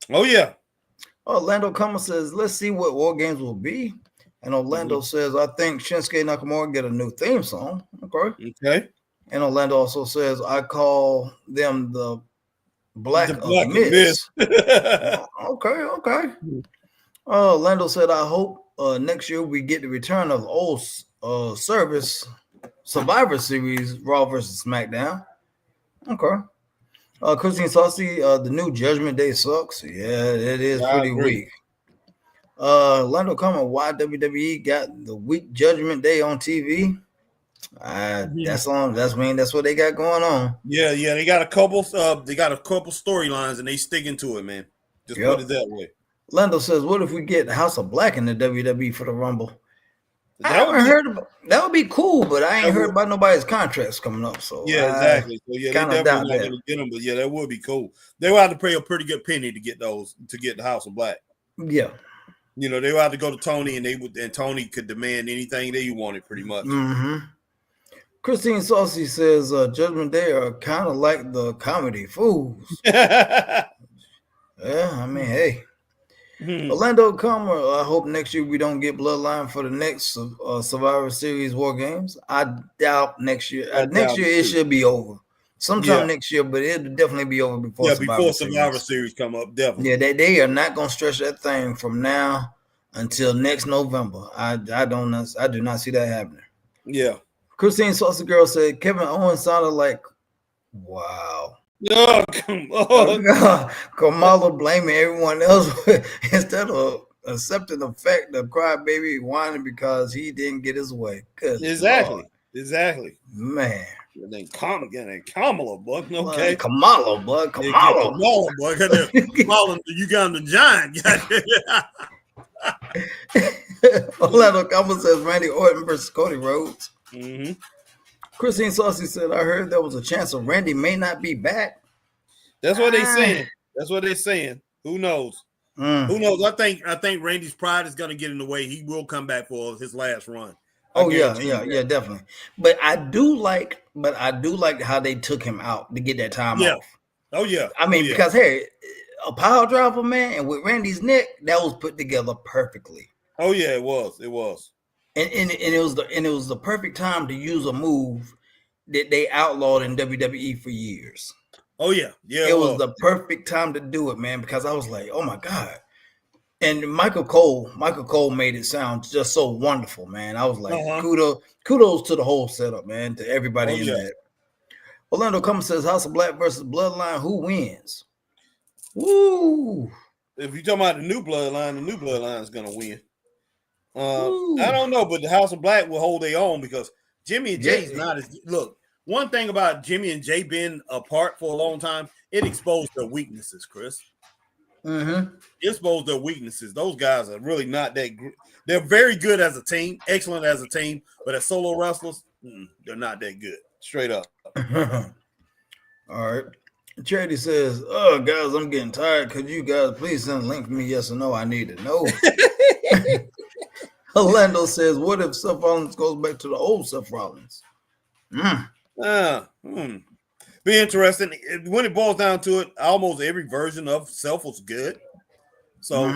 Speaker 1: Oh yeah.
Speaker 12: Orlando Kama says, let's see what War Games will be. And Orlando says, I think Shinsuke Nakamura get a new theme song.
Speaker 1: Okay.
Speaker 12: And Orlando also says, I call them the Black of Mist. Okay. Orlando said, I hope next year we get the return of old Survivor Series Raw versus SmackDown. Okay. Christine Saucy, the new Judgment Day sucks. Yeah, it is pretty weak. Orlando comment, why WWE got the weak Judgment Day on TV? That's what they got going on.
Speaker 1: Yeah, they got a couple storylines and they sticking to it, man. Just put it that way.
Speaker 12: Lando says, what if we get House of Black in the WWE for the Rumble? That would be cool, but I ain't heard about nobody's contracts coming up. So
Speaker 1: exactly. So they definitely not going to get them, but that would be cool. They will have to pay a pretty good penny to get the House of Black.
Speaker 12: Yeah.
Speaker 1: They would have to go to Tony, and Tony could demand anything they wanted, pretty much.
Speaker 12: Mm-hmm. Christine Saucy says Judgment Day are kind of like the comedy fools. Yeah, I mean, hey. Orlando Comer, I hope next year we don't get Bloodline for the next Survivor Series War Games. I doubt next year. Next year it should be over. Sometime next year, but it'll definitely be over before
Speaker 1: Survivor Series come up. Definitely.
Speaker 12: Yeah, they are not going to stretch that thing from now until next November. I do not see that happening.
Speaker 1: Yeah.
Speaker 12: Christine Saucy Girl said Kevin Owens sounded like, wow.
Speaker 1: Oh, come on.
Speaker 12: Kamala blaming everyone else instead of accepting the fact that crybaby whining because he didn't get his way. Good
Speaker 1: exactly.
Speaker 12: Lord.
Speaker 1: Exactly.
Speaker 12: Man.
Speaker 1: Then Kamala, boy. Okay.
Speaker 12: Kamala, boy.
Speaker 1: Yeah,
Speaker 12: Kamala.
Speaker 1: Kamala, boy. Kamala, the Ugandan giant.
Speaker 12: Orlando Campbell says Randy Orton versus Cody Rhodes.
Speaker 1: Mm-hmm.
Speaker 12: Christine Saucy said, I heard there was a chance of Randy may not be back.
Speaker 1: That's what they're saying. That's what they're saying. Who knows? Who knows? I think Randy's pride is going to get in the way. He will come back for his last run.
Speaker 12: Yeah, definitely. But I do like how they took him out to get that time off.
Speaker 1: Oh yeah.
Speaker 12: I mean, because hey, a power driver, man, and with Randy's neck, that was put together perfectly.
Speaker 1: Oh yeah, it was. It was.
Speaker 12: And it was the perfect time to use a move that they outlawed in WWE for years.
Speaker 1: Oh yeah, yeah.
Speaker 12: It was the perfect time to do it, man, because I was like, oh my God. And Michael Cole made it sound just so wonderful, man. I was like, kudos to the whole setup, man, to everybody in that. Orlando Cummins says House of Black versus Bloodline, who wins? Woo!
Speaker 1: If you're talking about the new bloodline is gonna win. I don't know, but the House of Black will hold their own because Jimmy and Jay's not as look. One thing about Jimmy and Jay being apart for a long time, it exposed their weaknesses, Chris.
Speaker 12: Mm-hmm.
Speaker 1: It exposed their weaknesses. Those guys are really not that good. They're very good as a team, excellent as a team, but as solo wrestlers, they're not that good. Straight up.
Speaker 12: All right. Charity says, oh, guys, I'm getting tired. Could you guys please send a link for me? Yes or no? I need to know. Orlando says, what if Seth Rollins goes back to the old Seth Rollins?
Speaker 1: Be interesting. When it boils down to it, almost every version of Seth was good. So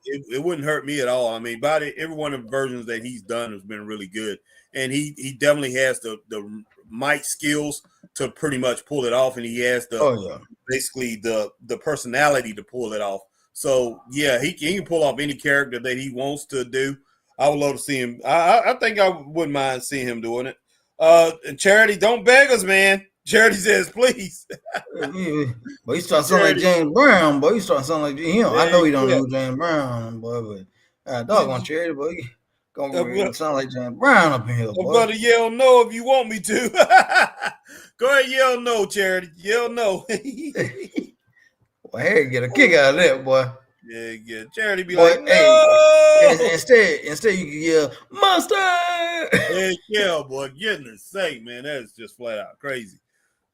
Speaker 1: it wouldn't hurt me at all. I mean, every one of the versions that he's done has been really good. And he definitely has the mic skills to pretty much pull it off. And he has basically the personality to pull it off. So, yeah, he can pull off any character that he wants to do. I would love to see him. I think I wouldn't mind seeing him doing it. And Charity, don't beg us, man. Charity says, please.
Speaker 12: But he starts sounding like James Brown, boy. He starts sounding like him. I know he don't know James Brown, boy, but doggone Charity, boy. Gonna sound like James Brown up in here, boy.
Speaker 1: I'm gonna yell no if you want me to. Go ahead, yell no, Charity. Yell no.
Speaker 12: Well, hey, get a kick out of that, boy.
Speaker 1: Yeah. Charity be
Speaker 12: boy,
Speaker 1: like, no.
Speaker 12: Hey, instead you can yell, mustard.
Speaker 1: Yeah, boy. Goodness sake, man. That is just flat out crazy.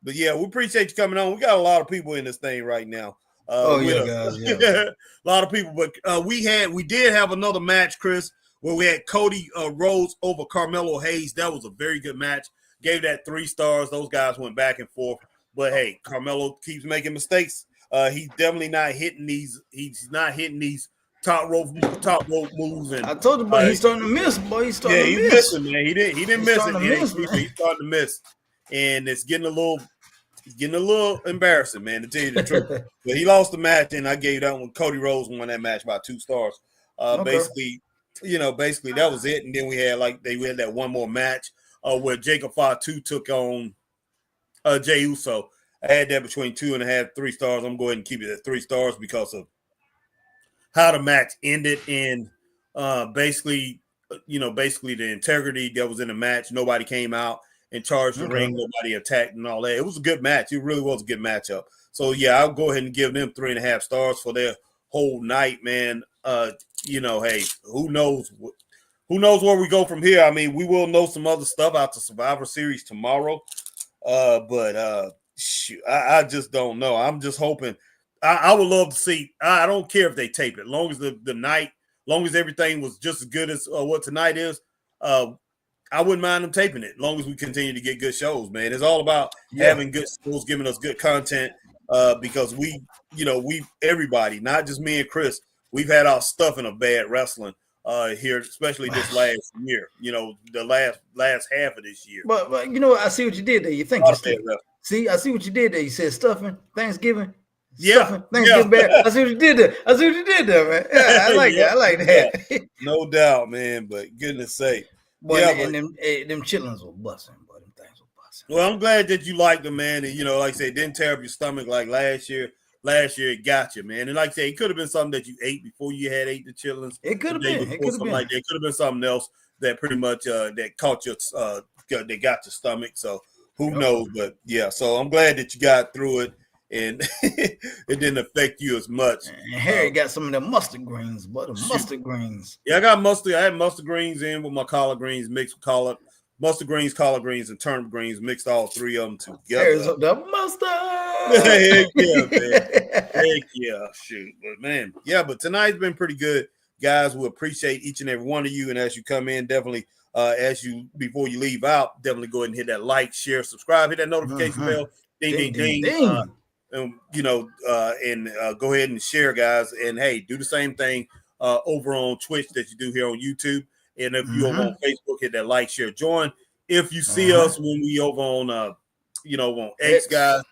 Speaker 1: But yeah, we appreciate you coming on. We got a lot of people in this thing right now.
Speaker 12: Guys. Yeah.
Speaker 1: A lot of people. But we did have another match, Chris, where we had Cody Rhodes over Carmelo Hayes. That was a very good match. Gave that 3 stars. Those guys went back and forth. But hey, Carmelo keeps making mistakes. He's definitely not hitting these. He's not hitting these top rope moves. And
Speaker 12: I told you, but he's starting to miss, boy. He's starting to miss.
Speaker 1: Missing, man. He didn't miss it. He's starting to miss, and it's getting a little embarrassing, man, to tell you the truth. But he lost the match, and I gave that one. Cody Rhodes won that match by 2 stars. Basically, that was it. And then we had that one more match where Jacob Fatu took on Jey Uso. I had that between 2.5, 3 stars. I'm going to keep it at 3 stars because of how the match ended and basically the integrity that was in the match. Nobody came out and charged the ring. Nobody attacked and all that. It was a good match. It really was a good matchup. So yeah, I'll go ahead and give them 3.5 stars for their whole night, man. Hey, who knows where we go from here? I mean, we will know some other stuff out the Survivor Series tomorrow. Shoot, I just don't know. I'm just hoping. I would love to see. I don't care if they tape it, long as long as everything was just as good as what tonight is. I wouldn't mind them taping it, as long as we continue to get good shows, man. It's all about having good shows, giving us good content. Because we everybody, not just me and Chris, we've had our stuff in a bad wrestling here, especially this last year. The last half of this year.
Speaker 12: But I see what you did there. You think you see? I see what you did there. You said stuffing Thanksgiving.
Speaker 1: Yeah,
Speaker 12: Thanksgiving bad. I see what you did there. Man. Yeah, I like that. I like that.
Speaker 1: Yeah. No doubt, man. But goodness sake.
Speaker 12: Boy, them chitlins were busting, boy. Them things were busting.
Speaker 1: Well, I'm glad that you liked them, man. And like I said, didn't tear up your stomach like last year. Last year it got you, man. And like I say, it could have been something that you ate before you had ate the chitlins.
Speaker 12: It could have been. It could have been.
Speaker 1: It could have been something else that pretty much that caught your that got your stomach. So who
Speaker 12: Yep.
Speaker 1: knows? But yeah, so I'm glad that you got through it and it didn't affect you as much.
Speaker 12: And Harry got some of them mustard greens, but the mustard greens.
Speaker 1: Yeah, I got mustard. I had mustard greens in with my collard greens mixed with collard greens, and turnip greens. Mixed all three of them together.
Speaker 12: Harry's up the mustard.
Speaker 1: Heck yeah, man. Heck yeah, shoot. But man, yeah, but tonight's been pretty good, guys. We appreciate each and every one of you. And as you come in, definitely before you leave out, definitely go ahead and hit that like, share, subscribe, hit that notification bell, ding, ding. And go ahead and share, guys. And hey, do the same thing over on Twitch that you do here on YouTube. And if you over on Facebook, hit that like, share, join. If you see us when we over on on X, guys,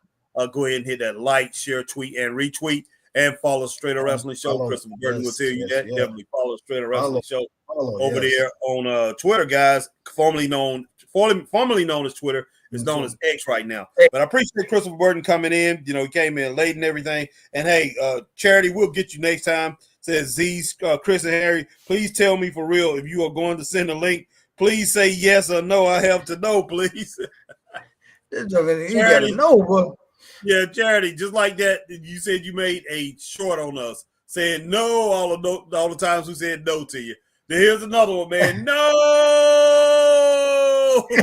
Speaker 1: go ahead and hit that like, share, tweet, and retweet, and follow Straight Up Wrestling Show. Christopher Burton will tell you that. Definitely follow Straight Up Wrestling Show over there on Twitter, guys. Formerly known as Twitter. It's known as X right now. But I appreciate Christopher Burton coming in. He came in late and everything. And hey, Charity, we'll get you next time. Says Z's, Chris and Harry, please tell me for real if you are going to send a link. Please say yes or no. I have to know, please.
Speaker 12: You gotta know, bro.
Speaker 1: Yeah, Charity, just like that, you said you made a short on us saying no all the times we said no to you. Then here's another one, man. No! We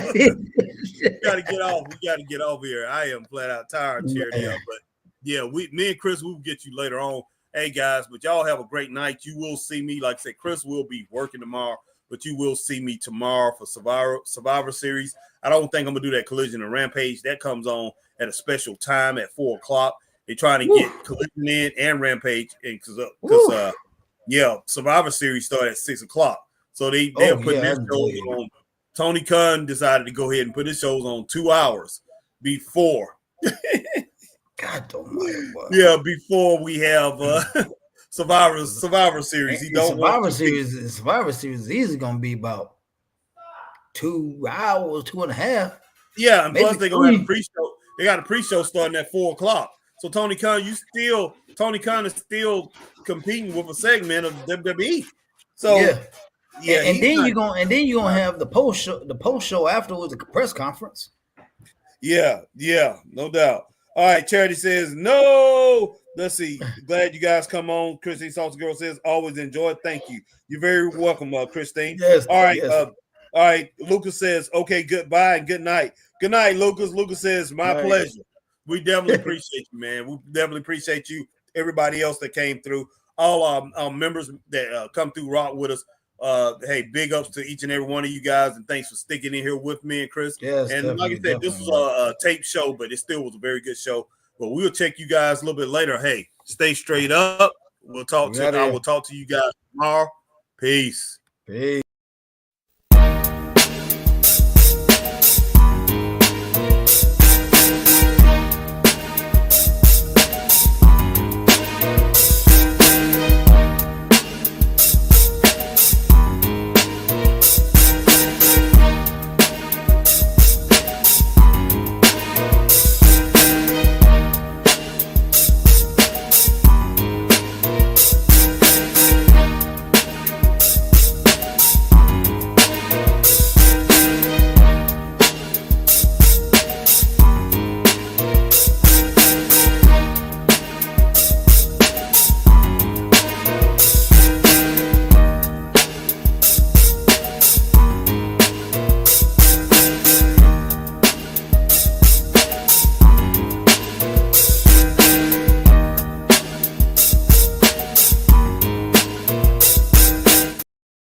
Speaker 1: gotta get off. We gotta get off here. I am flat out tired, Charity. But yeah, me and Chris, we will get you later on. Hey guys, but y'all have a great night. You will see me. Like I said, Chris will be working tomorrow, but you will see me tomorrow for Survivor Series. I don't think I'm gonna do that Collision and Rampage. That comes on at a special time at 4:00. They're trying to get Collision in and Rampage, because Survivor Series start at 6:00. So they're putting their shows on. Tony Khan decided to go ahead and put his shows on 2 hours before.
Speaker 12: God almighty, boy.
Speaker 1: Yeah, before we have Survivor Series.
Speaker 12: Survivor Series is easily gonna be about 2 hours, 2.5.
Speaker 1: Yeah, and plus they're gonna have a pre-show. They got a pre-show starting at 4:00. So Tony Khan is still competing with a segment of WWE. So and then you're gonna have the post show afterwards, the press conference. Yeah, no doubt. All right, Charity says no. Let's see. Glad you guys come on. Christine Salsa Girl says always enjoy it. Thank you. You're very welcome, Christine.
Speaker 12: Yes.
Speaker 1: All right.
Speaker 12: Yes.
Speaker 1: All right. Lucas says okay. Goodbye and good night. Good night, Lucas. Lucas says my pleasure. We definitely appreciate you, man. We definitely appreciate you. Everybody else that came through, all our members that come through rock with us. Hey, big ups to each and every one of you guys, and thanks for sticking in here with me and Chris.
Speaker 12: Yes,
Speaker 1: and like I said, this was a tape show, but it still was a very good show. But we'll check you guys a little bit later. Hey, stay straight up. I will talk to you guys tomorrow. Peace.